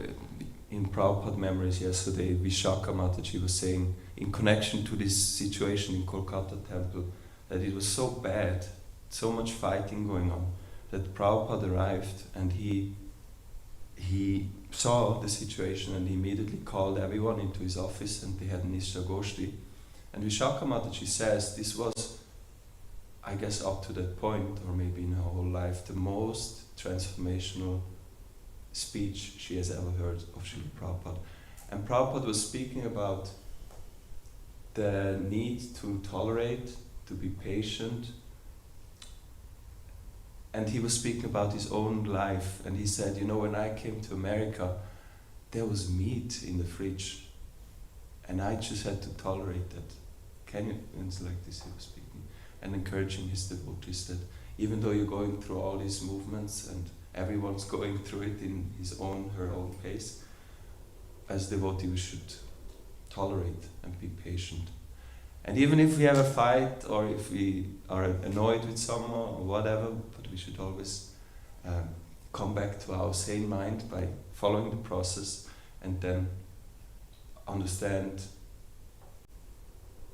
in Prabhupada memories yesterday, Vishaka Mataji was saying, in connection to this situation in Kolkata temple, that it was so bad, so much fighting going on, that Prabhupada arrived and he saw the situation and he immediately called everyone into his office and they had an Ishta Goshti. And Vishaka Mataji says this was, I guess up to that point, or maybe in her whole life, the most transformational speech she has ever heard of Srila Prabhupada. And Prabhupada was speaking about the need to tolerate, to be patient. And he was speaking about his own life, and he said, you know, when I came to America, there was meat in the fridge, and I just had to tolerate that. Can you? And it's like this he was speaking, and encouraging his devotees that even though you're going through all these movements, and everyone's going through it in his own, her own pace, as devotee we should tolerate and be patient. And even if we have a fight, or if we are annoyed with someone or whatever, but we should always come back to our sane mind by following the process and then understand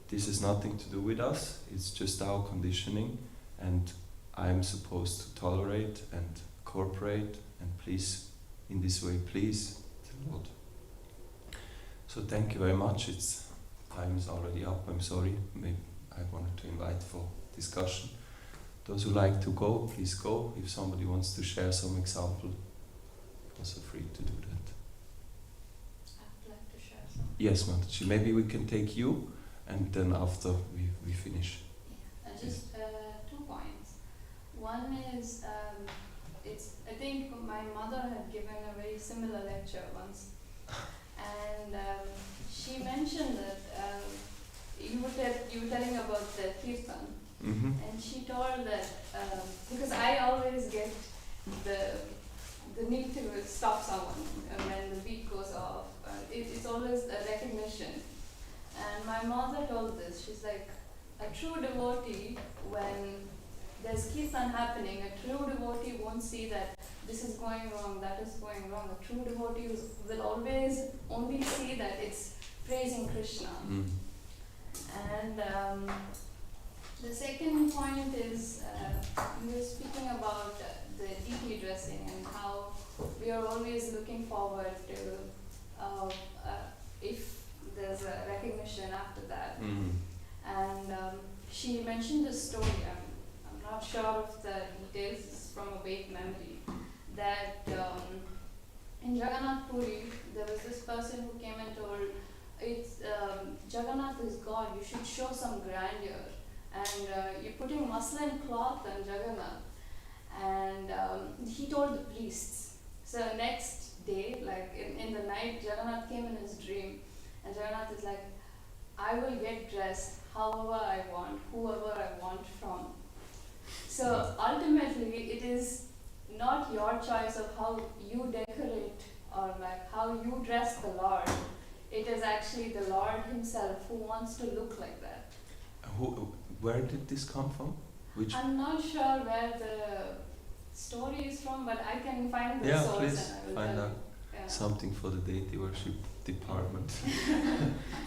this has nothing to do with us, it's just our conditioning, and I'm supposed to tolerate and cooperate and please, in this way, please the Lord. So thank you very much. Time is already up, I'm sorry. Maybe I wanted to invite for discussion. Those who like to go, please go. If somebody wants to share some example, also free to do that. I'd like to share some. Yes, Mataji, maybe we can take you, and then after we finish. Yeah, just 2 points. One is, I think my mother had given a very similar lecture once, and she mentioned that you were telling about the kirtan, and she told that because I always get the need to stop someone when the beat goes off. It's always a recognition. And my mother told this. She's like, a true devotee, when there's kirtan happening, a true devotee won't see that this is going wrong, that is going wrong. A true devotee will always only see that it's praising Krishna. And the second point is, you were speaking about the deity dressing and how we are always looking forward to if there's a recognition after that. And she mentioned this story. I'm not sure of the is from a vague memory that in Jagannath Puri there was this person who came and told, it's Jagannath is God, you should show some grandeur, and you're putting muslin cloth on Jagannath. And he told the priests. So next day, like in the night, Jagannath came in his dream, and Jagannath is like, I will get dressed however I want, whoever I want from. So ultimately, it is not your choice of how you decorate or like how you dress the Lord. It is actually the Lord himself who wants to look like that. Where did this come from? Which? I'm not sure where the story is from, but I can find the Yeah, source please and I will find tell out. you. Yeah. Something for the deity worship department.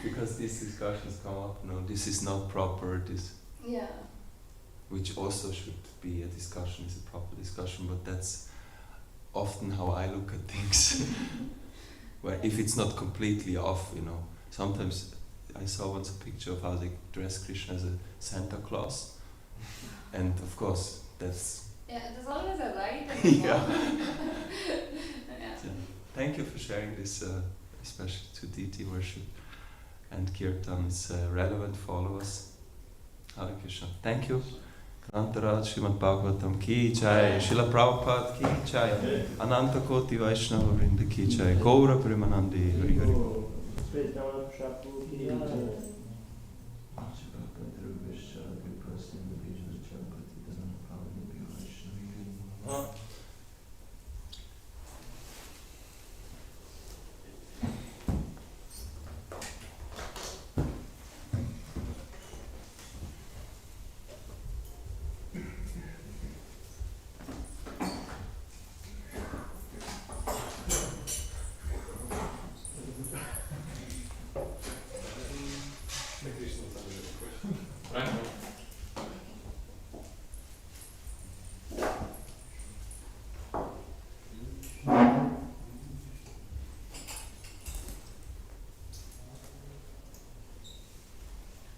Because these discussions come up, no, this is not proper, this, Yeah. which also should be a discussion, is a proper discussion, but that's often how I look at things. Where if it's not completely off, you know, sometimes I saw once a picture of how they dress Krishna as a Santa Claus, and of course that's. Yeah, there's always a right and a Yeah. wrong. Yeah. So, thank you for sharing this, especially to deity worship and kirtan is relevant for all of us. Hare Krishna. Thank you. Anantaraj Srimad Bhagavatam ki jai, Srila Prabhupada ki jai, Ananta Koti Vaishnava Vrinda ki jai, Gaura Premanandi Hari Hari.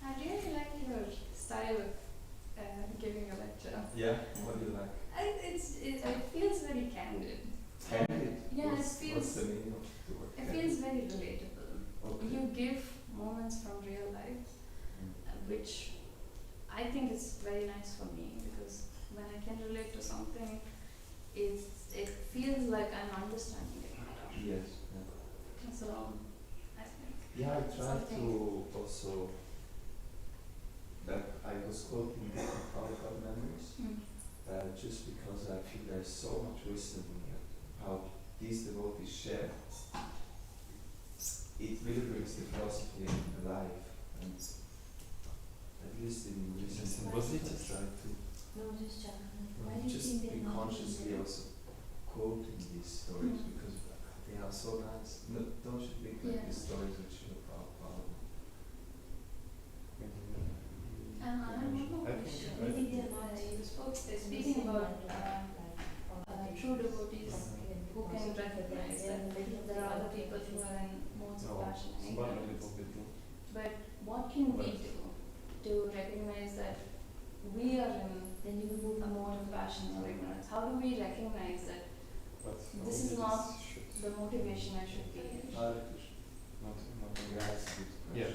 I really like your style of giving a lecture. Yeah, what do you like? It feels very candid. Candid? Yeah, What's the it meaning of the word feels very relatable. Okay. You give moments from real life, which I think is very nice for me, because when I can relate to something, it feels like I'm understanding it better. Yes. So I think. Yeah, I try Something. to also, that I was quoting different Prabhupada memories, just because I feel there's so much wisdom in here, how these devotees share. It really brings the philosophy alive, and at least in recent Was it? I try to No, just check. Why do you just think be they're not consciously using it? also quoting these stories because they are so nice. No, don't you think like Yeah. these stories which you Prabhupada? I have one more I think question. I think they're not You spoke in the speaking same about level, true devotees who can recognize that there are other people who are in modes of passion and anger. But what can we do to recognize that we are in then you move a mode of passion or ignorance? How do we recognize that this is not the motivation I should be in? Yeah,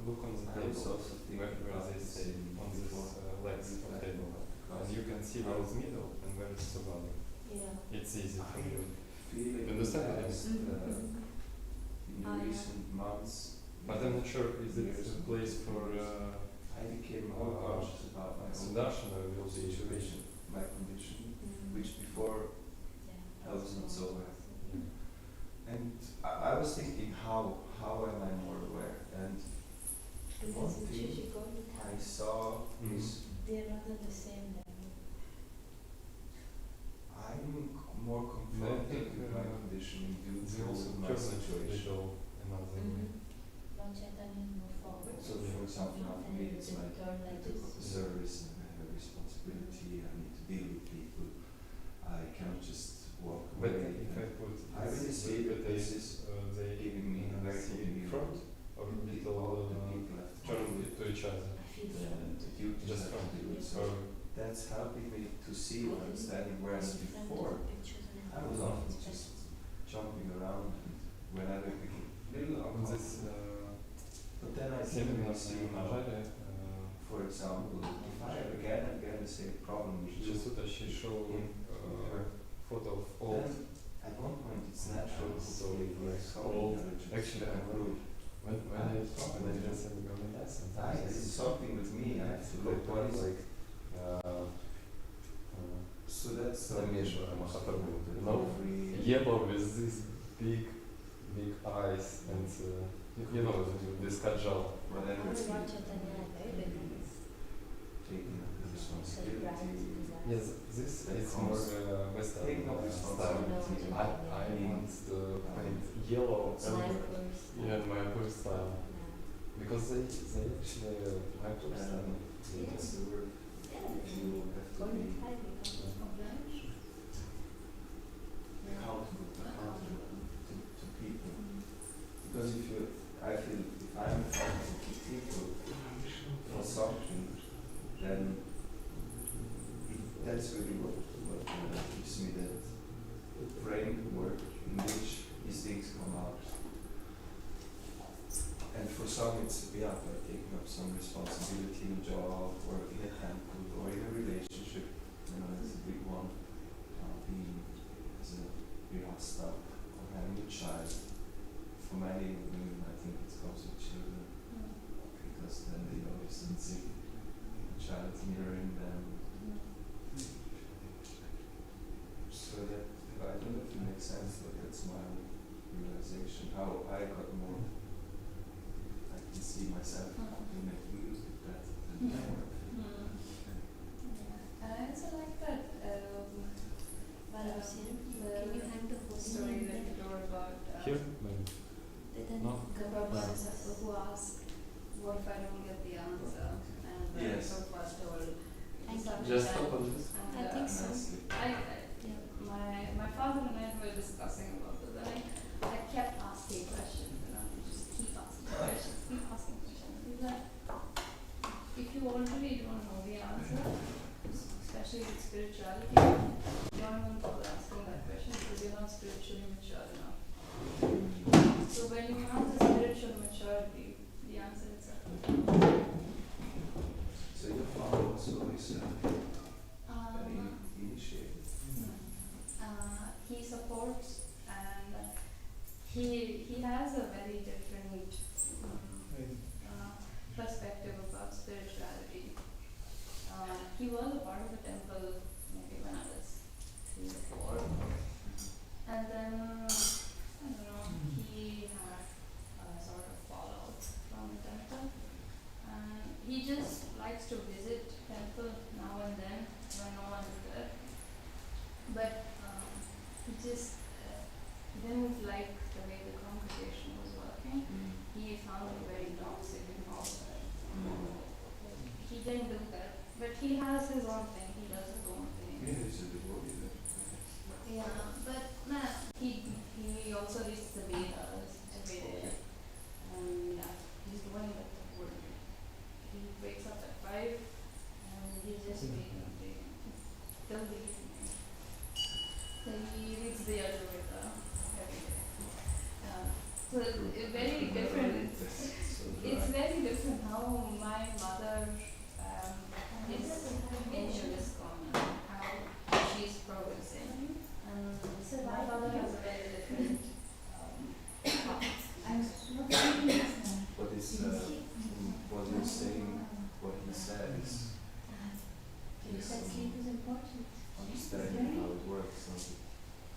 look on the I was table, also thinking where about they this say in on this before. legs of table. And you can see where is middle and where is the bottom. Yeah. It's easy for you. Feeling You understand what I that, in Ah, yeah. recent months, But I'm not sure is it a place for I became more conscious about my own Sudarshan or will be situation, my condition, which before I was not so aware. And I was thinking, how am I more aware? And one Because it thing should go to I time. saw is They're not on the same level. I'm more confronted with my conditioning due they to also my turn situation. little another way. Lord Chaitanya is more forward. So for example, now for me it's like turn I like took this. up a service and I have a responsibility and me to see what I'm standing, whereas before I was often just jumping around and whenever it became a little On this uncomfortable. But then I семинар typically see на how, жаре for example, if I again and again the same problem, which is Часу she show photo of old. then at one point it's natural to So, see like, some old- intelligence actually, I improve. When I just am going there sometimes It's something with me, I have to look what is like so that's замешиваем оформлю. You know, free. yellow with these big eyes and you know this kajal. Whatever it is, taking up the responsibility. Yes, this is more Western Taking up style. responsibility. I want to paint yellow and my poor style because they actually my poor style. That's the word. You have to be accountable to people. Because if you, I feel, if I'm accountable to people for something, then that's really what gives me that framework in which these things come out. And for some it's, yeah, by taking up some responsibility in a job or in a temple or in a relationship, you know, that's a big one. Being as a grihasta or having a child. For many women, I think it comes with children because then they notice and see the child mirroring them. So that, I don't know if it makes sense, but that's my realization, how I got more, I can see myself in a use it better than before. And I also like that the story that you told about Here, maybe. No. the person who asked, what if I don't get the answer? And Yes. Prabhupada told something Just that- stop on this. and, I think so. Nicely. my father and I were discussing about this, and I kept asking questions, you know, just keep asking questions. He's like, if you already don't know the answer, especially with spirituality, you don't even bother asking that question because you're not spiritually mature enough. So when you have the spiritual maturity, the answer is So your father also is very um, initiated. he supports and he has a very different perspective about spirituality. He was a part of the temple maybe when I was 3 or 4, and then I don't know, he had sort of fallout from the temple, and he just likes to visit temple now and then when no one is there. But he just he didn't like the way the congregation was working. He found it very toxic and all that. He didn't do that. But he has his own thing, he does his own thing. Yeah, he's a devotee there. Yeah, but nah, he also reads the Vedas every day. And he's doing that the whole day. He wakes up at 5 and he's just reading till the evening. So he reads the Ayurveda every day. So it's very different. It's very different how my mother is into this common, how she's progressing. And my father has a very different What is what you're saying, what he said is Sleep is important. understanding how it works. So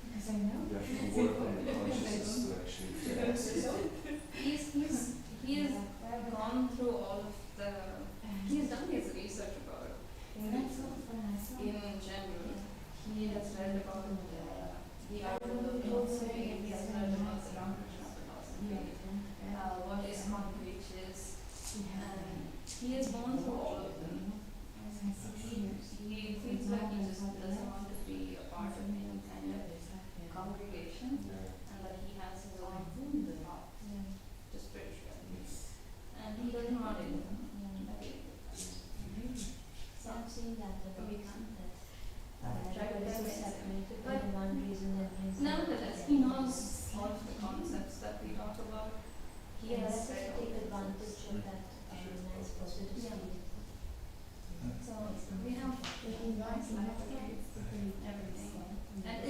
Because I know. you have to work on the consciousness to actually get access to it. He's gone through all of the, he's done his research about it. That's all fun. I saw. In general, he has read about the Ayurveda philosophy, he has read about the Ramakrishna philosophy, what is concrete is, and he has gone through all of them. He feels like he just doesn't want to be a part of any kind of congregation, and that he has his own path to spirituality, and he doesn't want it. So I'm seeing that the way that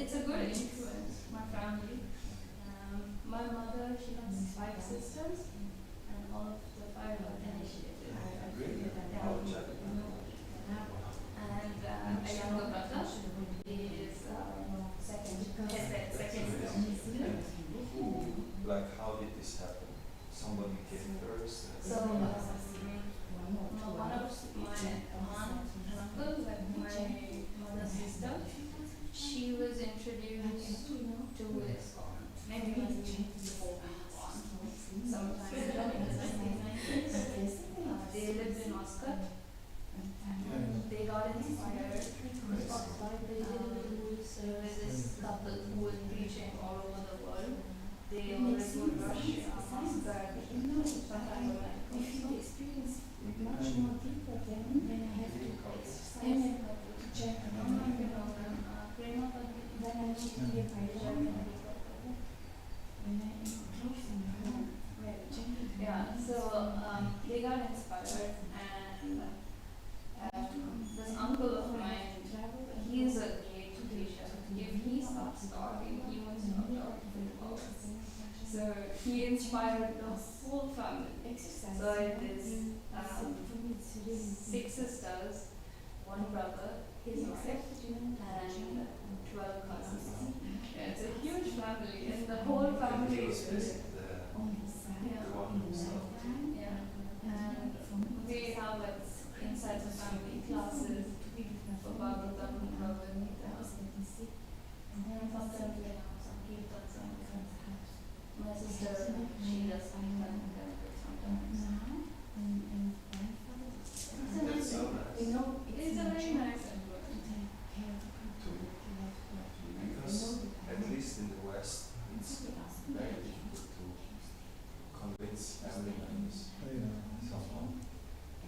it's a good influence, my family. My mother, she has 5 sisters, and all of the 5 are initiated. Really? Yeah. How Jack? And a younger brother is second. Like, how did this happen? Somebody came first? So, one of my aunt and uncle, like my mother's sister, she was introduced to ISKCON, maybe before ISKCON, sometime in the 1990s. They lived in Muscat. They got inspired. There was this couple who was preaching all over the world. They always would rush Muscat, sometimes much more deeper than when I have to exercise to check on my then I need to be a pilot when I am closing yeah, so they got inspired, and this uncle of mine, he is a great teacher. If he stops talking, he won't stop talking for hours. So he inspired the whole family. So it is 6 sisters, 1 brother, his wife, and 12 cousins. Yeah, it's a huge family, and the whole family is really, yeah. And we have like inside the family classes for Bhagavatam and Bhagavad Gita. And sometimes we have some kirtans and my sister, she does kirtan and temple sometimes. That's so nice. It's a very nice influence. Because at least in the West, it's very difficult to convince family members somehow. I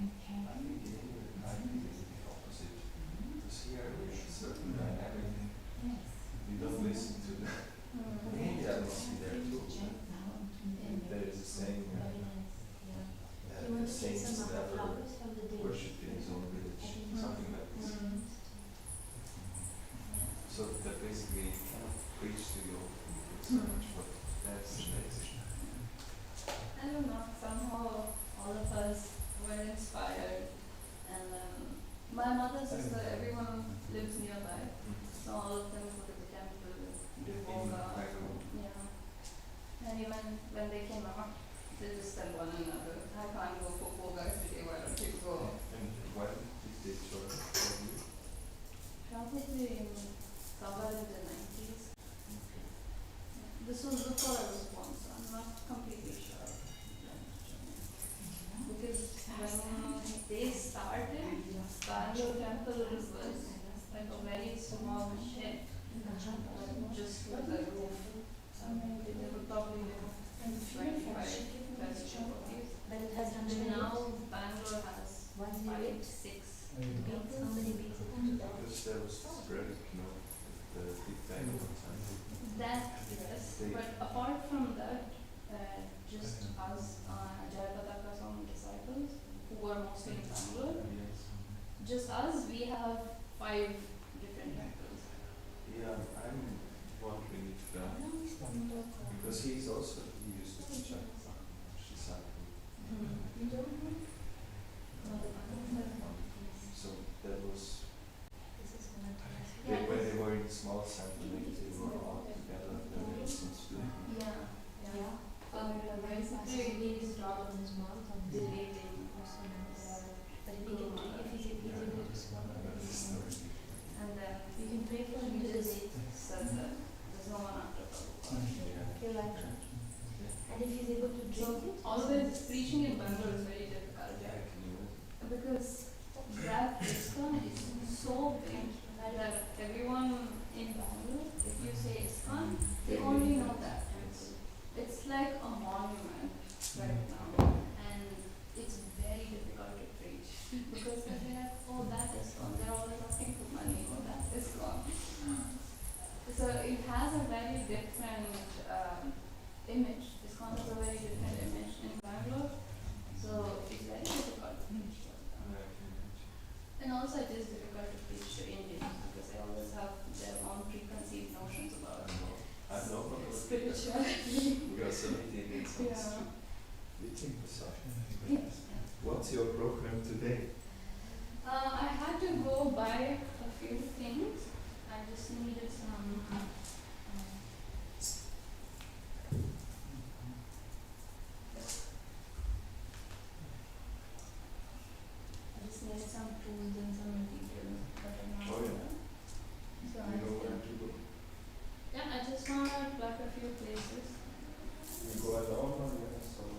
think it's the opposite. Because here we have a certain dynamic. We don't listen to the India must be there too. There is a saying that the saints never worship in his own village, something like this. So that basically preach to you so much, but that's amazing. I don't know, somehow all of us were inspired, and my mother's sister, everyone lives nearby, so all of them go to the temple, do yoga, yeah. And even when they came out, they just tell one another, I can't go for yoga today, why don't you go? And when did they join you? Probably in somewhere in the 90s. This was before I was born, so I'm not completely sure. Because when they started, Bangalore temple was like a very small shed, just with a roof. They would probably have 25 devotees. But it has And now Bangalore has 5, 6 beats. How many beats? Because there was spread, the Big Bang of time. That, yes. But apart from that, just us, Jayapataka Swami disciples, who were mostly in Bangalore, just us, we have 5 different temples. Yeah, I'm wondering if because he used to teach disciple. So that was when they were in small center, they were all together, there was some split. Yeah. Basically, we stopped deleting and then You can pray for him we to just said that there's no one after Prabhupada. feel like that. And if he's able to drink it, Always preaching in Bangalore is very difficult Yeah, I can imagine. because that ISKCON is so big that everyone in Bangalore, if you say ISKCON, they only know that temple. It's like a monument right now. your program today? I had to go buy a few things. I just needed some. I just needed some tools and some materials that I'm not Oh, yeah. sure. So I You know just, where to go? yeah, I just want to plug a few places. You go alone or yes? Or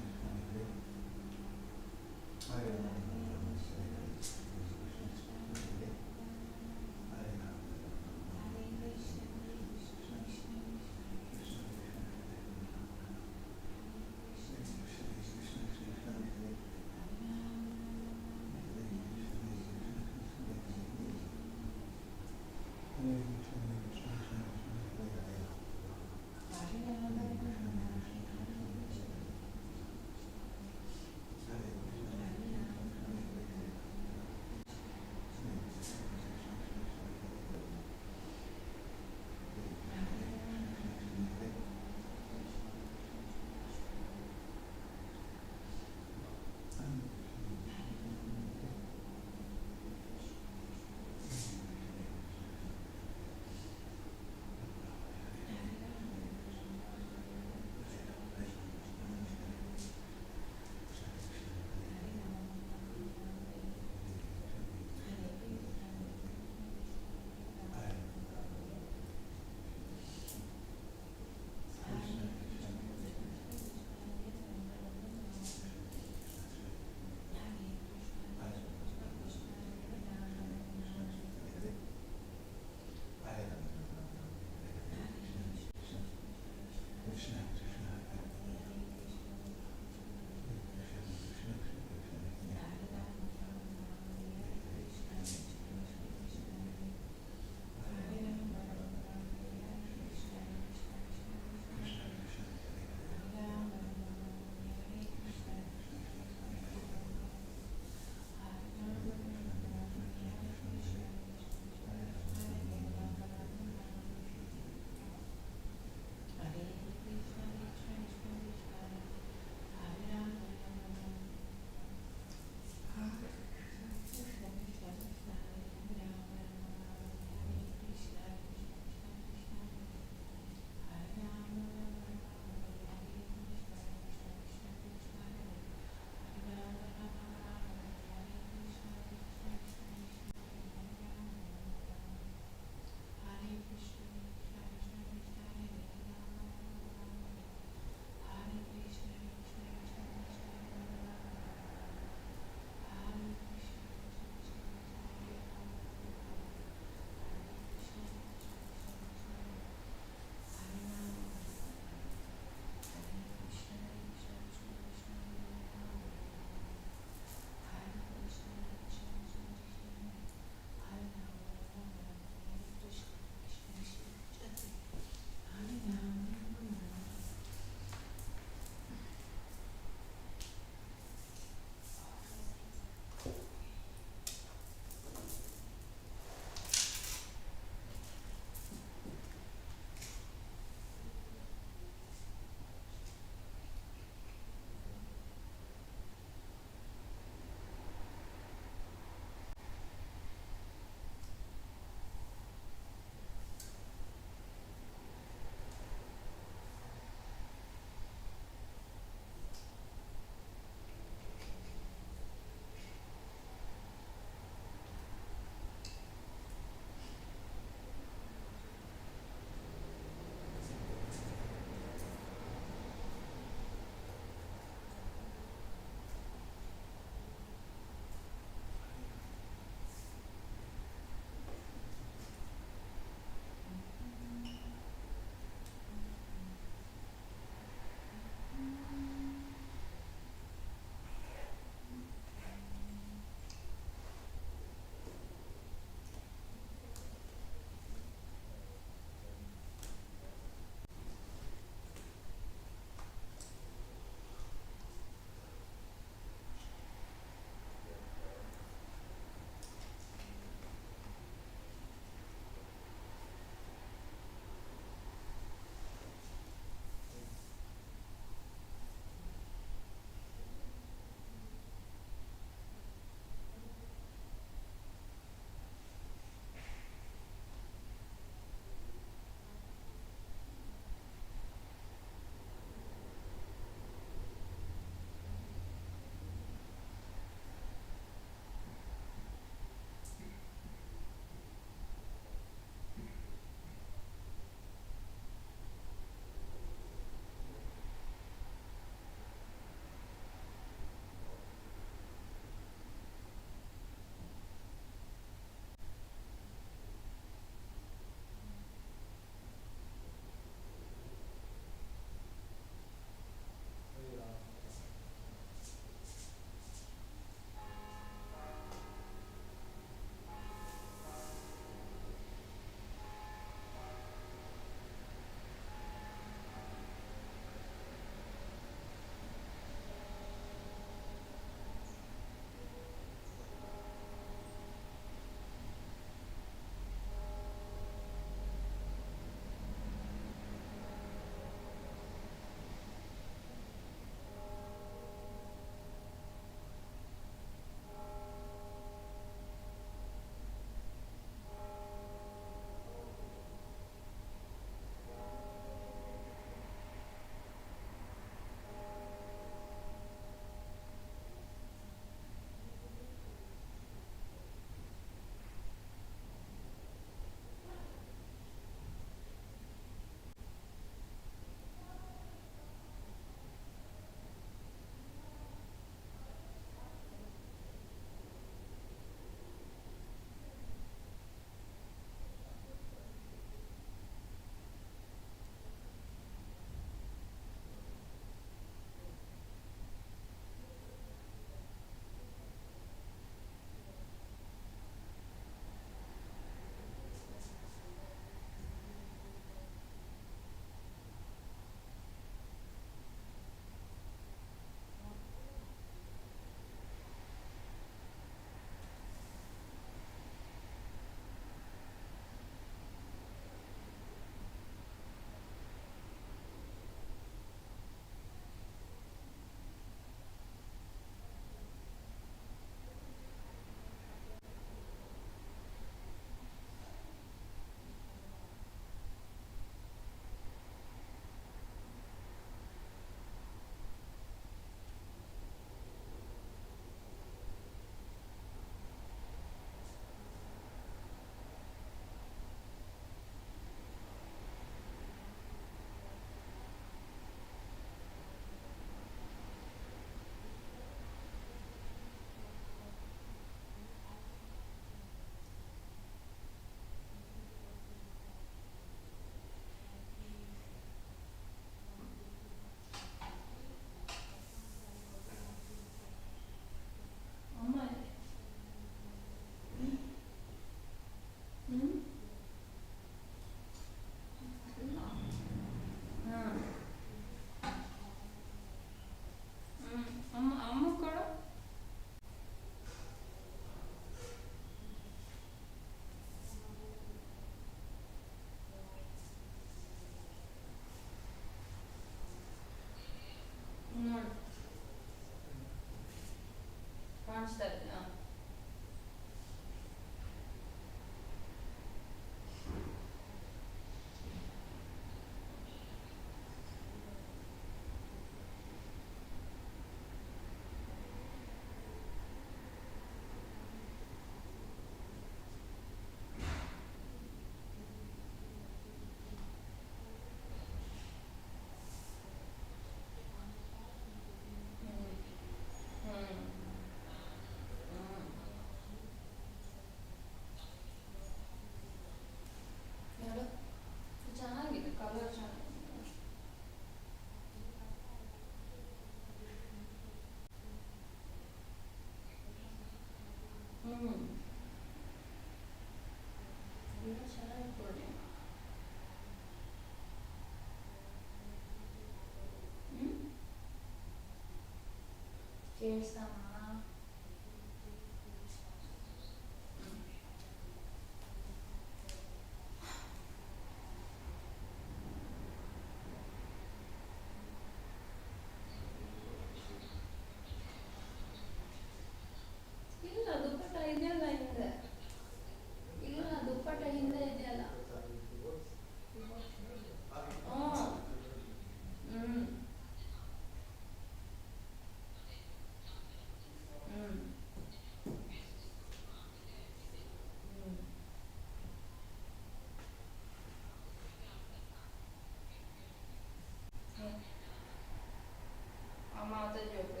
that your